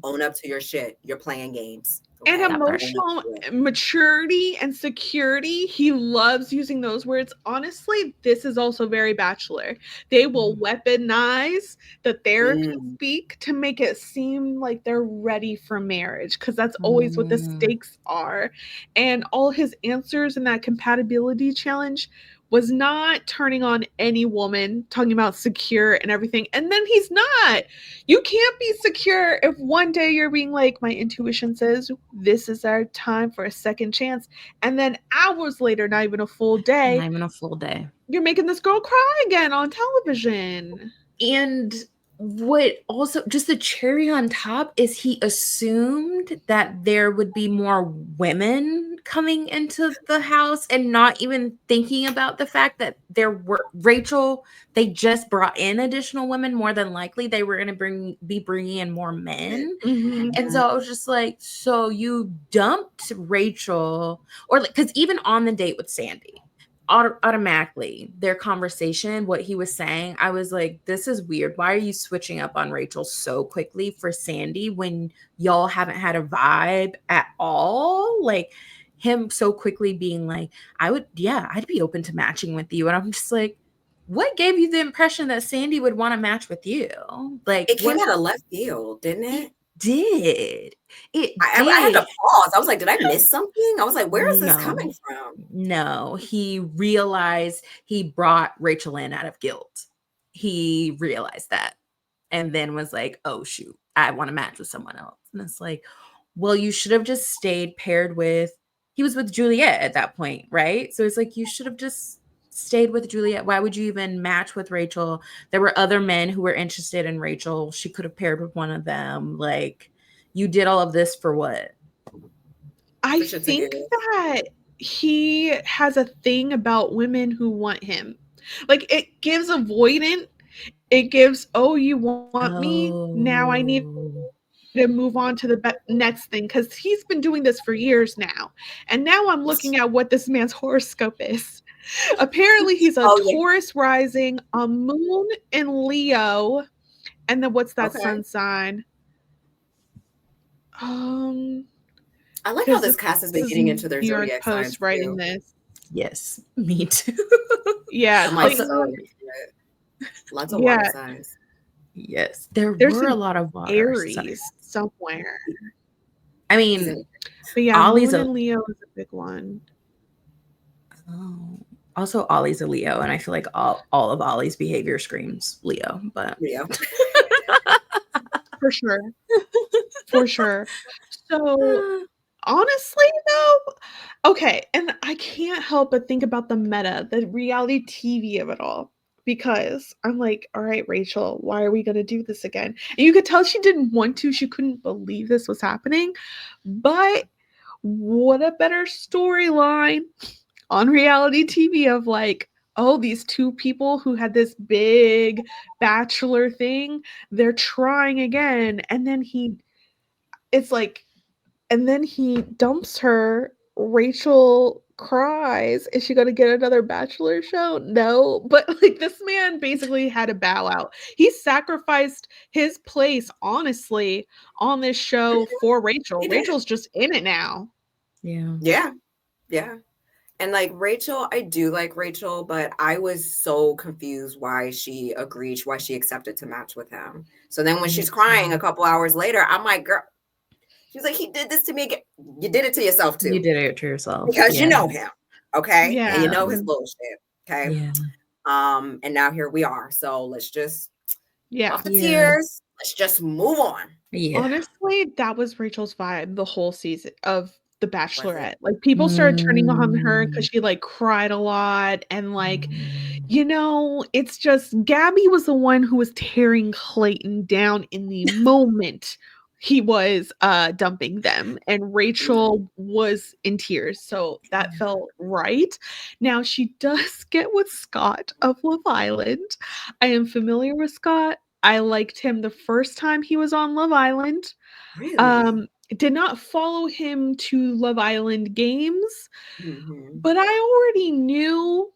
Own up to your shit. You're playing games. Okay? And emotional maturity and security. He loves using those words. Honestly, this is also very Bachelor. They will weaponize the therapy speak to make it seem like they're ready for marriage, because that's always what the stakes are. And all his answers in that compatibility challenge was not turning on any woman, talking about secure and everything. And then he's not. You can't be secure if one day you're being like, my intuition says this is our time for a second chance. And then hours later, not even a full day, you're making this girl cry again on television. And what also, just the cherry on top, is he assumed that there would be more women coming into the house and not even thinking about the fact that there were they just brought in additional women. More than likely they were going to be bringing in more men. And so I was just like, so you dumped Rachel, or because even on the date with Sandy, automatically their conversation, what he was saying, I was like, this is weird. Why are you switching up on Rachel so quickly for Sandy when y'all haven't had a vibe at all? Like, him so quickly being like, I'd be open to matching with you. And I'm just like, what gave you the impression that Sandy would want to match with you? Like, it came out of left field, didn't it? I had to pause. I was like, did I miss something? I was like, where is this coming from? No, he realized he brought Rachel in out of guilt. He realized that, and then was like, oh shoot, I want to match with someone else. And it's like, well, you should have just stayed paired with, he was with Juliet at that point, right? So it's like, you should have just stayed with Juliet. Why would you even match with Rachel? There were other men who were interested in Rachel. She could have paired with one of them. Like, you did all of this for what? I think that he has a thing about women who want him. Like, it gives avoidant. It gives, oh, you want me? Now I need to move on to the next thing, because he's been doing this for years now. And now I'm looking at what this man's horoscope is. Apparently, he's a Taurus rising, a moon in Leo, and then what's that sun sign? I like how this cast has been getting into their zodiac signs writing this. Yes, me too. Yeah, I'm like, lots of water signs. Yes, there's were a lot of water Aries signs somewhere. I mean, but yeah, Ollie's moon and Leo is a big one. Oh, also Ollie's a Leo, and I feel like all of Ollie's behavior screams Leo, but Leo. For sure. For sure. So honestly though, okay, and I can't help but think about the meta, the reality TV of it all, because I'm like, all right, Rachel, why are we going to do this again? And you could tell she didn't want to. She couldn't believe this was happening. But what a better storyline on reality TV of like, oh, these two people who had this big bachelor thing, they're trying again. And then it's like, and then he dumps her. Rachel cries. Is she going to get another bachelor show? No. But like, this man basically had to bow out. He sacrificed his place, honestly, on this show for Rachel. Rachel's just in it now. Yeah. And like Rachel, I do like Rachel, but I was so confused why she agreed, why she accepted to match with him. So then when she's crying a couple hours later, I'm like, girl, she's like, he did this to me again. You did it to yourself too. You did it to yourself. Because you know him. Okay. Yeah. And you know his bullshit. Okay. Yeah. And now here we are. So let's just off the Yeah. tears. Let's just move on. Yeah. Honestly, that was Rachel's vibe the whole season of The Bachelorette. Like, people started turning on her because she like cried a lot, and like, you know, it's just Gabby was the one who was tearing Clayton down in the moment he was dumping them, and Rachel was in tears, so that felt right. Now she does get with Scott of Love Island. I am familiar with Scott. I liked him the first time he was on Love Island. Really? Did not follow him to Love Island games, but I already knew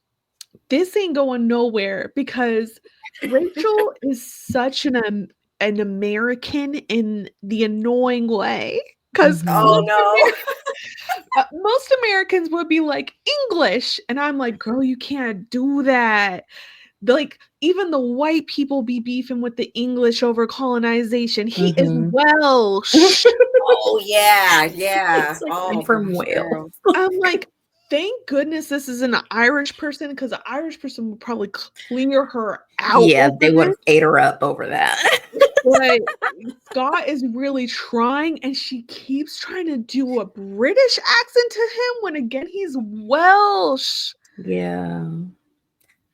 this ain't going nowhere, because Rachel is such an American in the annoying way. Because most Americans would be like, English, and I'm like, girl, you can't do that. Like, even the white people be beefing with the English over colonization. He is Welsh. Oh yeah. Like, I'm from Wales. I'm like, thank goodness this is an Irish person, because an Irish person would probably clear her out. Yeah, they would have ate her up over that. But Scott is really trying, and she keeps trying to do a British accent to him when again he's Welsh. Yeah.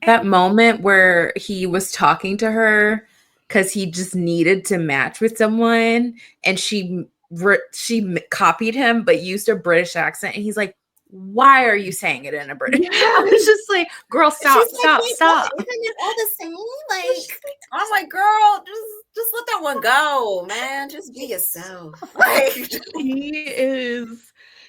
That moment where he was talking to her because he just needed to match with someone, and she copied him but used a British accent, and he's like, why are you saying it in a British? I was just like, girl, stop. Isn't it all the same? Like, I'm like, girl, just let that one go, man. Just be yourself. Like,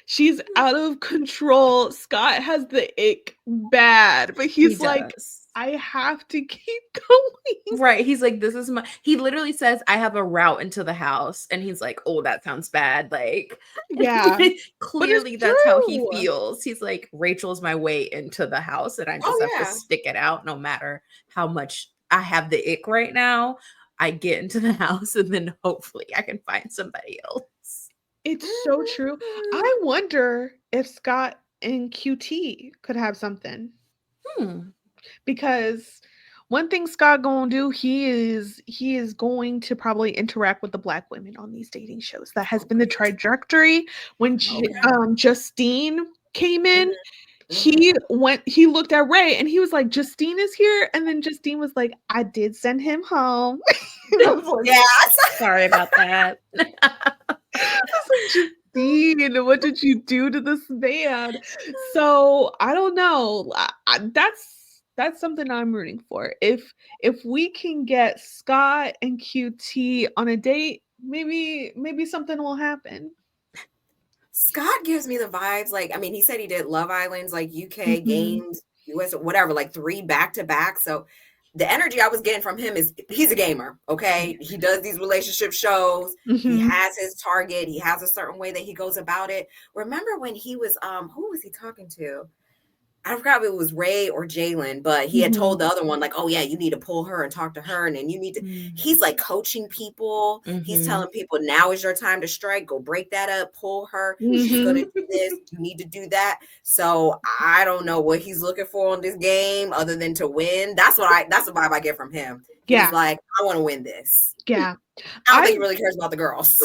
she's out of control. Scott has the ick bad, but he's like, I have to keep going. Right. He's like, this is he literally says, I have a route into the house. And he's like, oh, that sounds bad. Like, yeah, clearly that's how he feels. He's like, Rachel's my way into the house, and I just have to stick it out no matter how much I have the ick right now. I get into the house, and then hopefully I can find somebody else. It's so true. I wonder if Scott and QT could have something. Because one thing Scott gonna do, he is going to probably interact with the black women on these dating shows. That has been the trajectory. When Justine came in, he looked at Ray and he was like, Justine is here. And then Justine was like, I did send him home. I was like, sorry about that. I was like, Justine, what did you do to this man? So I don't know. That's something I'm rooting for. If we can get Scott and QT on a date, maybe something will happen. Scott gives me the vibes like, I mean, he said he did Love Islands, like UK games, US, whatever, like 3 back-to-back. So the energy I was getting from him is he's a gamer, okay? He does these relationship shows. He has his target. He has a certain way that he goes about it. Remember when he was, who was he talking to? I forgot if it was Ray or Jalen, but he had told the other one, like, oh, yeah, you need to pull her and talk to her. And then you need to, he's like coaching people. He's telling people, now is your time to strike. Go break that up, pull her. She's going to do this. You need to do that. So I don't know what he's looking for on this game other than to win. That's the vibe I get from him. He's like, I want to win this. Yeah. I don't think he really cares about the girls.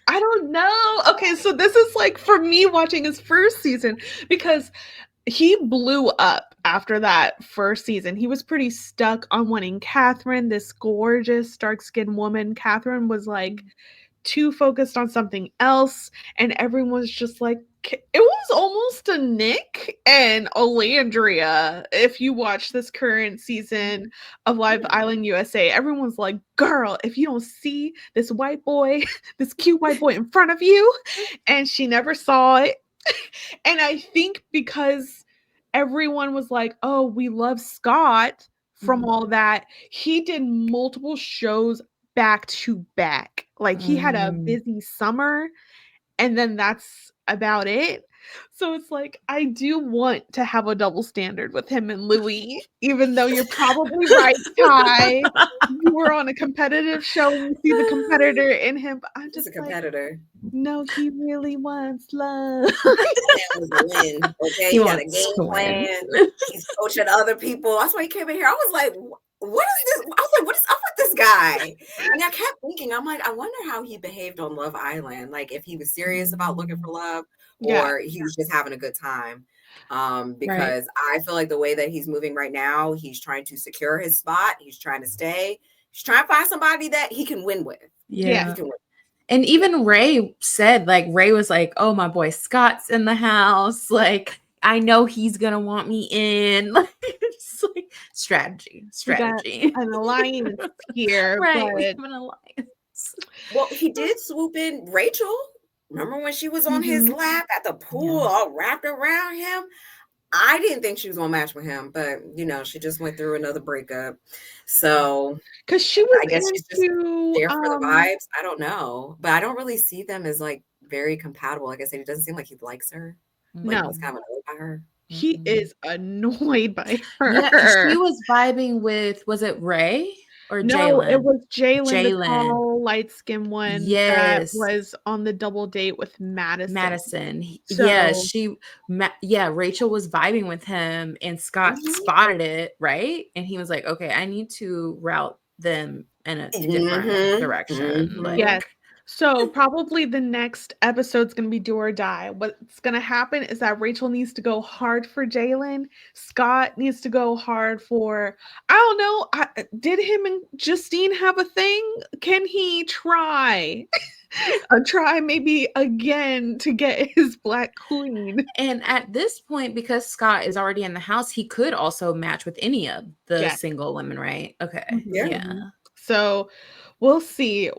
I don't know. Okay, so this is like for me watching his first season because he blew up after that first season. He was pretty stuck on wanting Catherine, this gorgeous dark-skinned woman. Catherine was like too focused on something else, and everyone was just like, it was almost a Nick and Olandria. If you watch this current season of Live Island USA, everyone's like, girl, if you don't see this white boy, this cute white boy in front of you, and she never saw it. And I think because everyone was like, oh, we love Scott from all that, he did multiple shows back to back. Like he had a busy summer and then that's about it. So it's like, I do want to have a double standard with him and Louis, even though you're probably right, Ty. You were on a competitive show and you see the competitor in him, but I'm just a competitor. Like, no, he really wants love. Win, okay? He got a game plan. He's coaching other people. That's why he came in here. I was like, what is this? I was like, what is up with this guy? And I kept thinking, I'm like, I wonder how he behaved on Love Island. Like if he was serious about looking for love or he was just having a good time. Because I feel like the way that he's moving right now, he's trying to secure his spot. He's trying to stay. He's trying to find somebody that he can win with. Yeah. He can win. And even Ray said, like, Ray was like, oh, my boy Scott's in the house. Like, I know he's going to want me in. Like, it's like strategy. An alliance here. Right. We have an alliance. Well, he did swoop in Rachel. Remember when she was on his lap at the pool, all wrapped around him? I didn't think she was going to match with him, but, you know, she just went through another breakup. So, because she was, I guess she's just there for the vibes. I don't know. But I don't really see them as, like, very compatible. Like I said, it doesn't seem like he likes her. Like, he's kind of annoyed by her. He is annoyed by her. Yeah, she was vibing with, was it Ray? Or no, Jalen? It was Jalen, the tall, light-skinned one that was on the double date with Madison. So, Rachel was vibing with him and Scott spotted it, right? And he was like, okay, I need to route them in a different direction. Like, yes. So probably the next episode's going to be do or die. What's going to happen is that Rachel needs to go hard for Jalen. Scott needs to go hard for, I don't know. Did him and Justine have a thing? Can he try? Try maybe again to get his black queen. And at this point, because Scott is already in the house, he could also match with any of the single women, right? Okay. Yeah. So we'll see,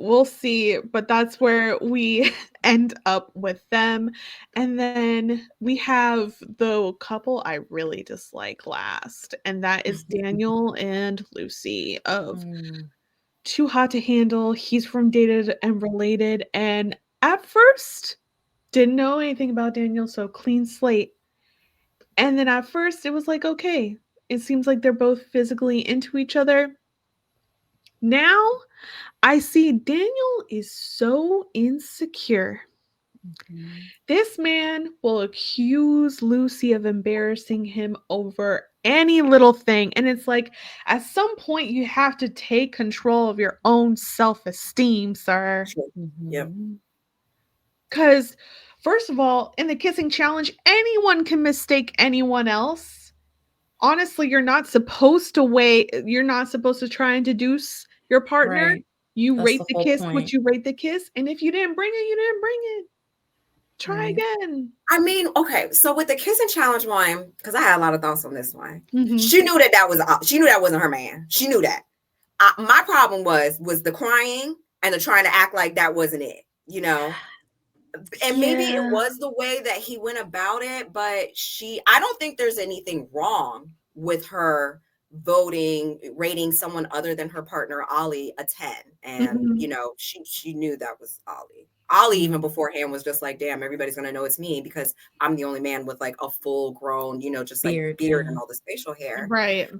but that's where we end up with them. And then we have the couple I really dislike last, and that is Daniel and Lucy of Too Hot to Handle. He's from Dated and Related, and at first didn't know anything about Daniel, so clean slate. And then at first it was like, okay, it seems like they're both physically into each other. Now I see Daniel is so insecure. This man will accuse Lucy of embarrassing him over any little thing. And it's like, at some point, you have to take control of your own self-esteem, sir. Yep. Because, first of all, in the kissing challenge, anyone can mistake anyone else. Honestly, you're not supposed to try and deduce your partner. Right. You That's rate the the whole kiss what point. you rate the kiss. And if you didn't bring it, you didn't bring it. Try Right. again. I mean, okay, so with the kissing challenge one, because I had a lot of thoughts on this one. Mhm. She knew that wasn't her man. She knew that. My problem was the crying and the trying to act like that wasn't it, you know? And maybe it Yeah. was the way that he went about it, but I don't think there's anything wrong with her rating someone other than her partner, Ollie, a 10. And, Mhm. you know, she knew that was Ollie. Ollie, even beforehand, was just like, damn, everybody's going to know it's me because I'm the only man with like a full grown, you know, just like beard yeah. and all this facial hair. Right.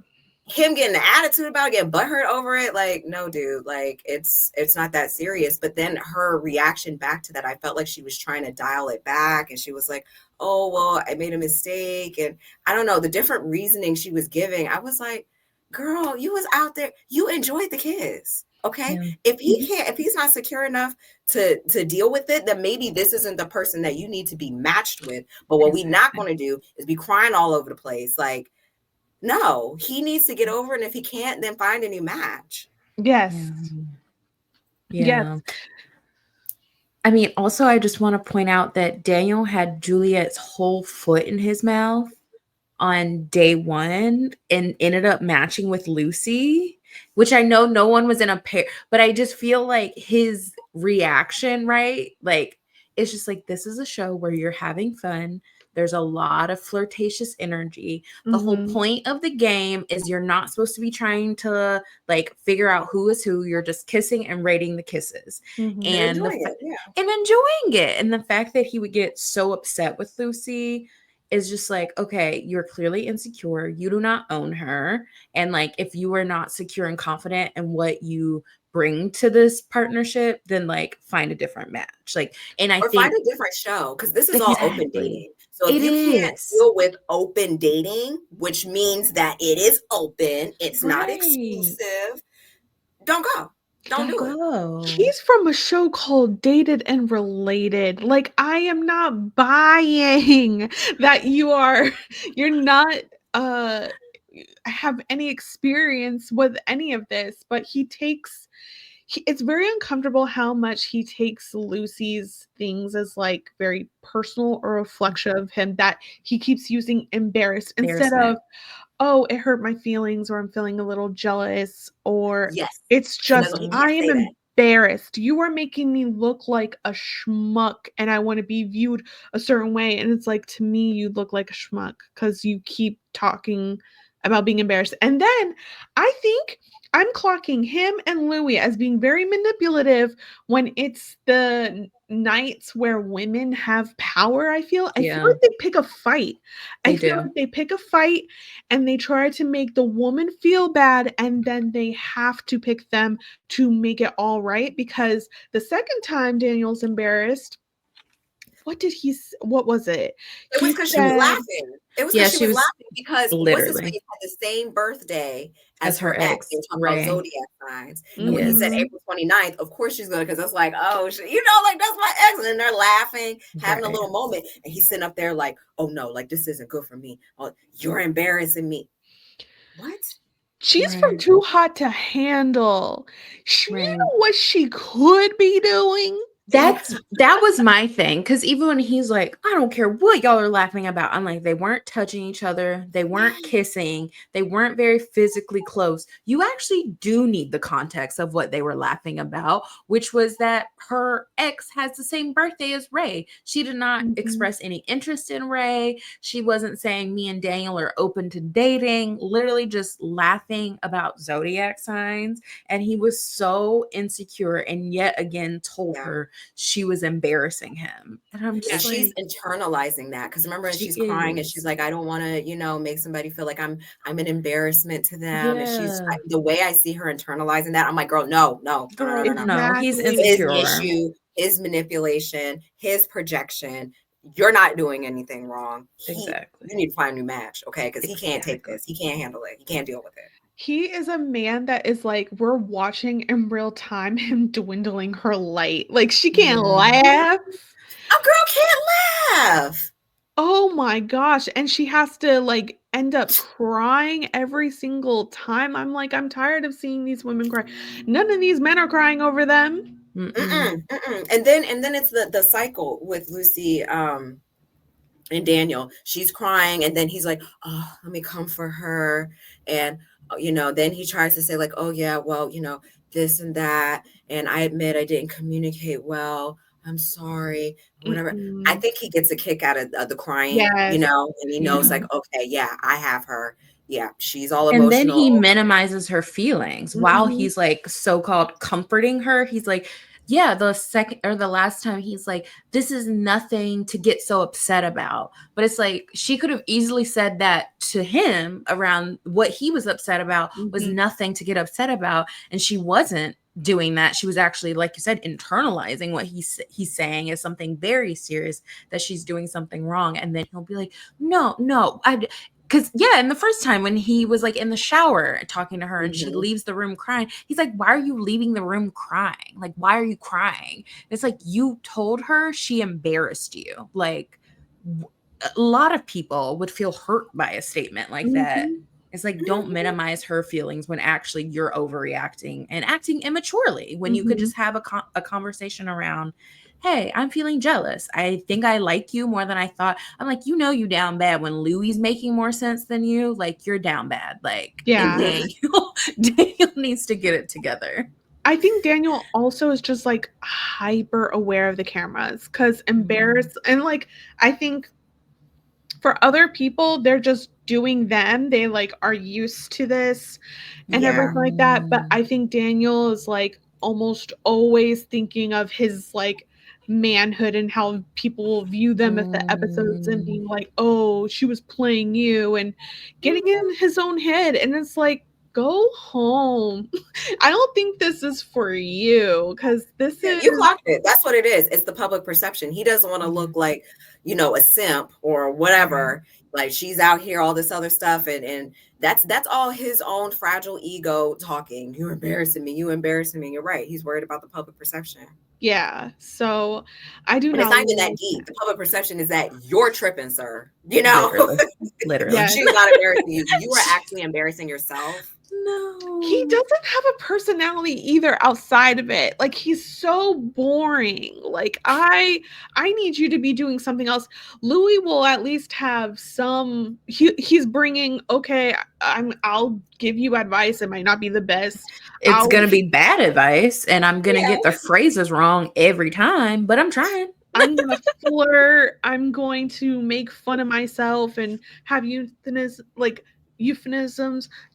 Him getting an attitude about it, getting butthurt over it, like, no, dude, like it's not that serious. But then her reaction back to that, I felt like she was trying to dial it back, and she was like, oh, well, I made a mistake, and I don't know, the different reasoning she was giving, I was like, girl, you was out there, you enjoyed the kiss, okay? Yeah. If he's not secure enough to deal with it, then maybe this isn't the person that you need to be matched with. But what we're not going to do is be crying all over the place, like, no, he needs to get over it. And if he can't, then find a new match. Yes. Yeah. Yes. I mean, also, I just want to point out that Daniel had Juliet's whole foot in his mouth on day one and ended up matching with Lucy, which I know no one was in a pair, but I just feel like his reaction, right? Like, it's just like, this is a show where you're having fun. There's a lot of flirtatious energy. The whole point of the game is you're not supposed to be trying to like figure out who is who. You're just kissing and rating the kisses Mhm. And enjoying it. Yeah. and enjoying it. And the fact that he would get so upset with Lucy is just like, okay, you're clearly insecure. You do not own her. And like, if you are not secure and confident in what you bring to this partnership, then like find a different match. Like, and I Or think find a different show, because this is all open exactly. dating. So if It you can't is. deal with open dating, which means that it is open, it's not Right. exclusive, don't go. Don't do it. go. He's from a show called Dated and Related. Like, I am not buying that you're not have any experience with any of this, but it's very uncomfortable how much he takes Lucy's things as like very personal or reflection of him, that he keeps using embarrassed instead of, oh, it hurt my feelings, or I'm feeling a little jealous, or Yes. it's just, He I can't am say that. embarrassed. You are making me look like a schmuck and I want to be viewed a certain way. And it's like, to me, you look like a schmuck because you keep talking about being embarrassed. And then I think I'm clocking him and Louis as being very manipulative when it's the nights where women have power. I feel like they pick a fight. I feel like they pick a fight and they try to make the woman feel bad, and then they have to pick them to make it all right. Because the second time Daniel's embarrassed, what was it? It was because she was laughing. It was because she was laughing because what's his face had the same birthday as her ex. They were talking about zodiac signs. And when he said April 29th, of course she's going to, because that's like, oh, you know, like that's my ex. And they're laughing, having a little moment. And he's sitting up there like, oh no, like this isn't good for me. Oh, you're embarrassing me. What? She's from Too Hot to Handle. You know what she could be doing? That was my thing, because even when he's like, I don't care what y'all are laughing about, I'm like, they weren't touching each other, they weren't kissing, they weren't very physically close. You actually do need the context of what they were laughing about, which was that her ex has the same birthday as Ray. She did not express any interest in Ray. She wasn't saying me and Daniel are open to dating, literally just laughing about zodiac signs. And he was so insecure, and yet again told her she was embarrassing him. And I'm just like, she's internalizing that, because remember, she's crying and she's like, I don't want to, you know, make somebody feel like I'm an embarrassment to them. And she's the way I see her internalizing that, I'm like, girl, no. He's insecure. His issue, his manipulation, his projection. you're not doing anything wrong. Exactly. You need to find a new match, okay? Because he can't take this. He can't handle it. He can't deal with it. He is a man that is like, we're watching in real time him dwindling her light. Like, she can't laugh. A girl can't laugh. Oh my gosh. And she has to like end up crying every single time. I'm like, I'm tired of seeing these women cry. None of these men are crying over them. And then it's the cycle with Lucy and Daniel. She's crying, and then he's like, oh, let me comfort her. And then he tries to say like, oh yeah, well, this and that, and I admit I didn't communicate well, I'm sorry, whatever. I think he gets a kick out of the crying. Yes. And he knows like, okay, yeah, I have her. Yeah, she's all emotional. And then he minimizes her feelings while he's like so-called comforting her. He's like, yeah, the second or the last time he's like, this is nothing to get so upset about. But it's like, she could have easily said that to him around what he was upset about was nothing to get upset about. And she wasn't doing that. She was actually, like you said, internalizing what he's saying as something very serious, that she's doing something wrong. And then he'll be like, no, because in the first time when he was like in the shower talking to her and she leaves the room crying, he's like, why are you leaving the room crying? Like, why are you crying? And it's like, you told her she embarrassed you. Like, a lot of people would feel hurt by a statement like that. It's like, don't minimize her feelings when actually you're overreacting and acting immaturely, when you could just have a conversation around, hey, I'm feeling jealous. I think I like you more than I thought. I'm like, you down bad when Louie's making more sense than you. Like, you're down bad. Like, Daniel needs to get it together. I think Daniel also is just like hyper aware of the cameras, because embarrassed. And like, I think for other people, they're just doing them. They like are used to this and everything like that. But I think Daniel is like almost always thinking of his like manhood and how people view them at the episodes and being like, oh, she was playing you, and getting in his own head. And it's like, go home. I don't think this is for you, because this is, you clocked it. That's what it is. It's the public perception. He doesn't want to look like, a simp or whatever. Like, she's out here, all this other stuff, and that's all his own fragile ego talking. You're embarrassing me. You're right. He's worried about the public perception. Yeah. So I do not. It's not even that deep. The public perception is that you're tripping, sir. Literally. Yes. She's not embarrassing you. You are actually embarrassing yourself. No. He doesn't have a personality either outside of it. Like, he's so boring. Like, I need you to be doing something else. Louis will at least have some, he's bringing, okay, I'll give you advice. It might not be the best. It's going to be bad advice, and I'm going to get the phrases wrong every time, but I'm trying. I'm going to flirt. I'm going to make fun of myself and have euphemisms.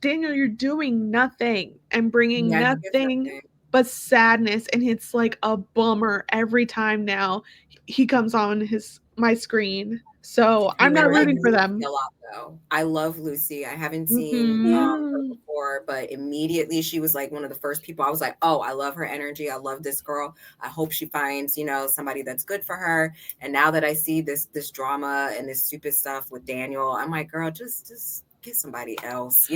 Daniel, you're doing nothing and bringing nothing but sadness, and it's like a bummer every time now he comes on my screen. So I'm not rooting for them. I love Lucy. I haven't seen her before, but immediately she was like one of the first people. I was like, oh, I love her energy. I love this girl. I hope she finds, somebody that's good for her. And now that I see this drama and this stupid stuff with Daniel, I'm like, girl, just get somebody else,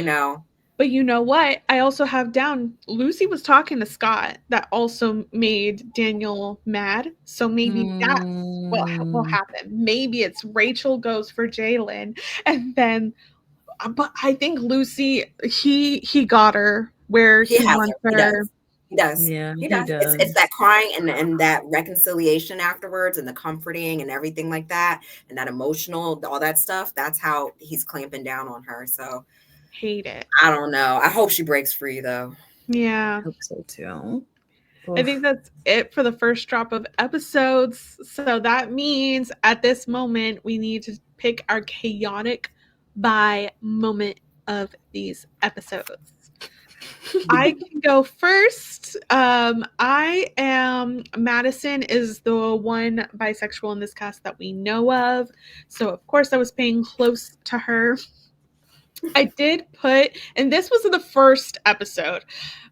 But you know what? I also have down, Lucy was talking to Scott. That also made Daniel mad. So maybe that's what will happen. Maybe it's Rachel goes for Jalen, and then, but I think Lucy, he got her where he wants her. He does. Yeah, he does. It's that crying and that reconciliation afterwards, and the comforting and everything like that, and that emotional, all that stuff. That's how he's clamping down on her. So hate it. I don't know. I hope she breaks free though. Yeah, I hope so too. I think that's it for the first drop of episodes. So that means at this moment we need to pick our chaotic by moment of these episodes. I can go first. I am Madison is the one bisexual in this cast that we know of. So of course I was paying close to her. I did put, and this was in the first episode,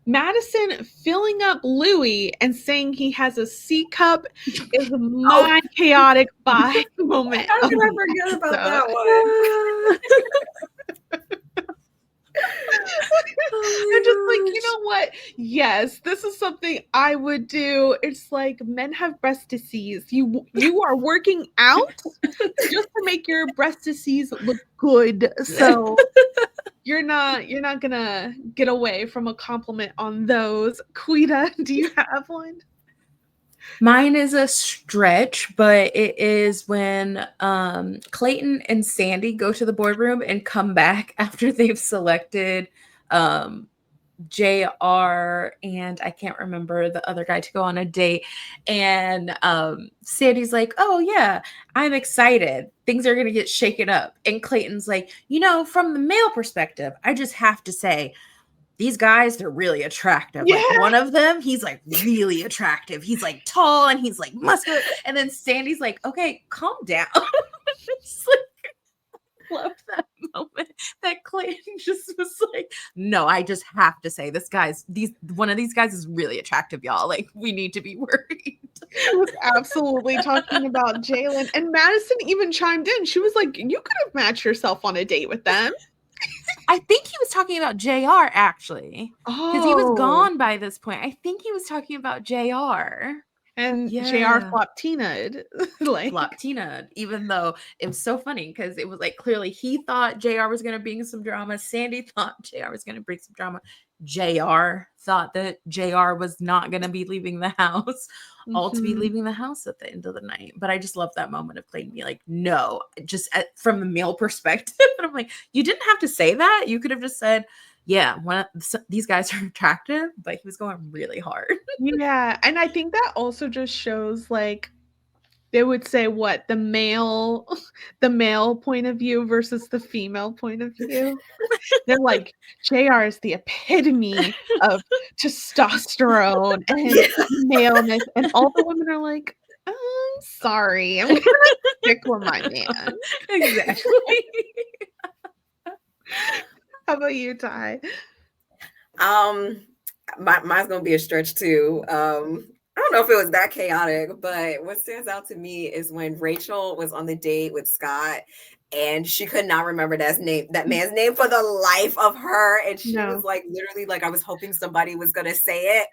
Madison filling up Louis and saying he has a C cup is my chaotic bi moment. How could I forget about that one? I'm just like, you know what? Yes, this is something I would do. It's like men have breast disease. You are working out just to make your breast disease look good. So you're not gonna get away from a compliment on those. Quita, do you have one? Mine is a stretch, but it is when Clayton and Sandy go to the boardroom and come back after they've selected JR and I can't remember the other guy to go on a date. And Sandy's like, oh yeah, I'm excited. Things are going to get shaken up. And Clayton's like, from the male perspective, I just have to say, these guys, they're really attractive. Yeah. Like one of them, he's like really attractive. He's like tall and he's like muscular. And then Sandy's like, okay, calm down. It's like, love that moment that Clayton just was like, no, I just have to say one of these guys is really attractive, y'all. Like, we need to be worried. She was absolutely talking about Jalen. And Madison even chimed in. She was like, you could have matched yourself on a date with them. I think he was talking about JR actually. Because he was gone by this point. I think he was talking about JR. And JR flopped Tina. Flopped Tina, even though it was so funny because it was like clearly he thought JR was going to bring some drama. Sandy thought JR was going to bring some drama. JR thought that JR was not going to be leaving the house, all to be leaving the house at the end of the night. But I just love that moment of Clayton being like, no, just from the male perspective. And I'm like, you didn't have to say that. You could have just said, yeah, these guys are attractive, but he was going really hard. Yeah, and I think that also just shows like they would say what the male point of view versus the female point of view. They're like, JR is the epitome of testosterone and maleness, and all the women are like, I'm sorry, I'm gonna stick with my man. Exactly. How about you, Ty? Mine's gonna be a stretch too. I don't know if it was that chaotic, but what stands out to me is when Rachel was on the date with Scott and she could not remember that man's name for the life of her. And she was like, literally, like, I was hoping somebody was gonna say it.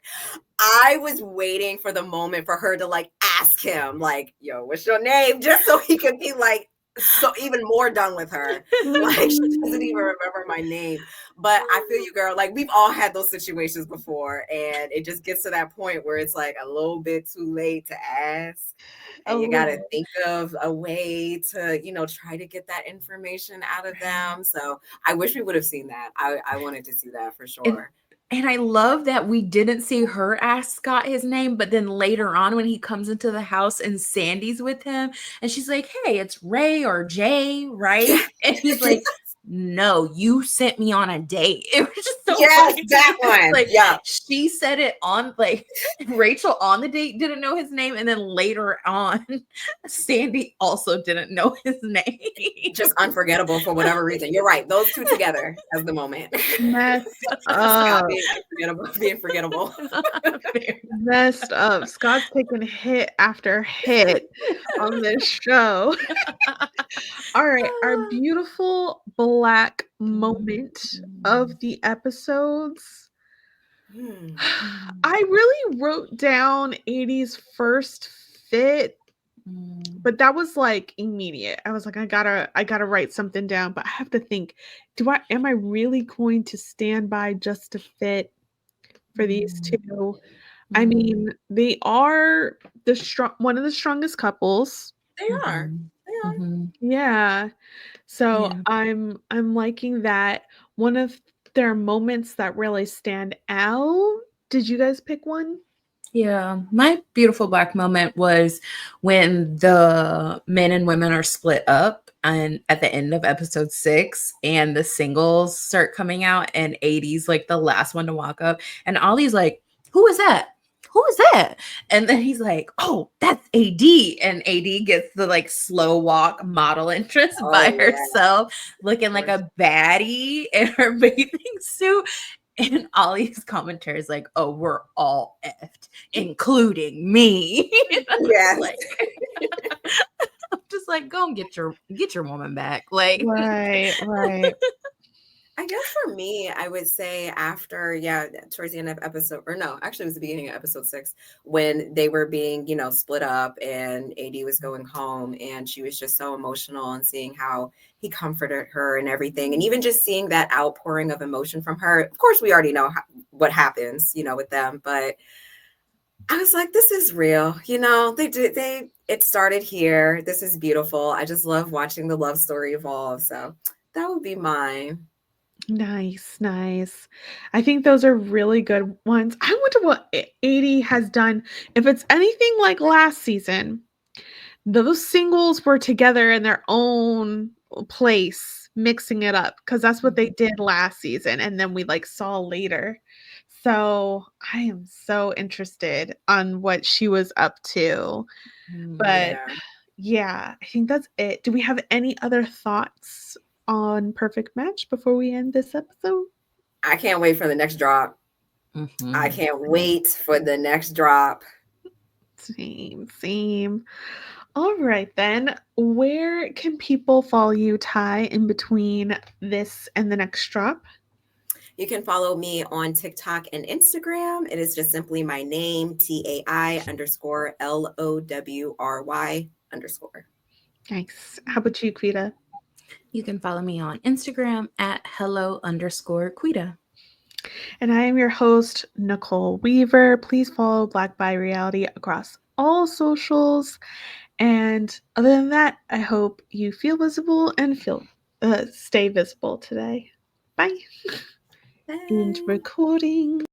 I was waiting for the moment for her to like ask him, like, yo, what's your name? Just so he could be like, so even more done with her. Like, she doesn't even remember my name. But I feel you, girl. Like, we've all had those situations before, and it just gets to that point where it's like a little bit too late to ask. And you got to think of a way to, try to get that information out of them. So I wish we would have seen that. I wanted to see that for sure. And I love that we didn't see her ask Scott his name, but then later on when he comes into the house and Sandy's with him and she's like, hey, it's Ray or Jay, right? And he's like, no, you sent me on a date. It was just so funny. That one. Like, she said it on, like, Rachel on the date didn't know his name, and then later on, Sandy also didn't know his name. Just unforgettable for whatever reason. You're right. Those two together as the moment. Messed up. Being forgettable. Messed up. Scott's taking hit after hit on this show. All right, our beautiful Black moment of the episodes. I really wrote down 80's first fit, but that was like immediate. I was like, I gotta write something down, but I have to think, am I really going to stand by just a fit for these two? I mean, they are one of the strongest couples. They are. Yeah. So I'm liking that. One of their moments that really stand out. Did you guys pick one? Yeah, my beautiful Black moment was when the men and women are split up and at the end of episode 6 and the singles start coming out and 80's like the last one to walk up and Ollie's like, who is that? who is that? And then he's like, oh, that's AD. And AD gets the like slow walk model entrance by herself, looking like a baddie in her bathing suit. And Ollie's commentary is like, oh, we're all effed, including me. Yes. Like, I'm just like, go and get your woman back. Like, right. I guess for me, I would say after, towards the end of episode, or no, actually it was the beginning of episode 6 when they were being, split up and AD was going home and she was just so emotional and seeing how he comforted her and everything. And even just seeing that outpouring of emotion from her. Of course, we already know what happens, with them, but I was like, this is real. It started here. This is beautiful. I just love watching the love story evolve. So that would be mine. Nice. I think those are really good ones. I wonder what 80 has done. If it's anything like last season, those singles were together in their own place, mixing it up, because that's what they did last season, and then we like saw later. So I am so interested on what she was up to. But yeah, I think that's it. Do we have any other thoughts on Perfect Match before we end this episode? I can't wait for the next drop. I can't wait for the next drop. Same. All right, then. Where can people follow you, Ty, in between this and the next drop? You can follow me on TikTok and Instagram. It is just simply my name, TAI_LOWRY_. Nice. How about you, Quita? You can follow me on Instagram at hello_Quita. And I am your host, Nicole Weaver. Please follow Black Bi Reality across all socials. And other than that, I hope you feel visible and stay visible today. Bye. Bye. And recording.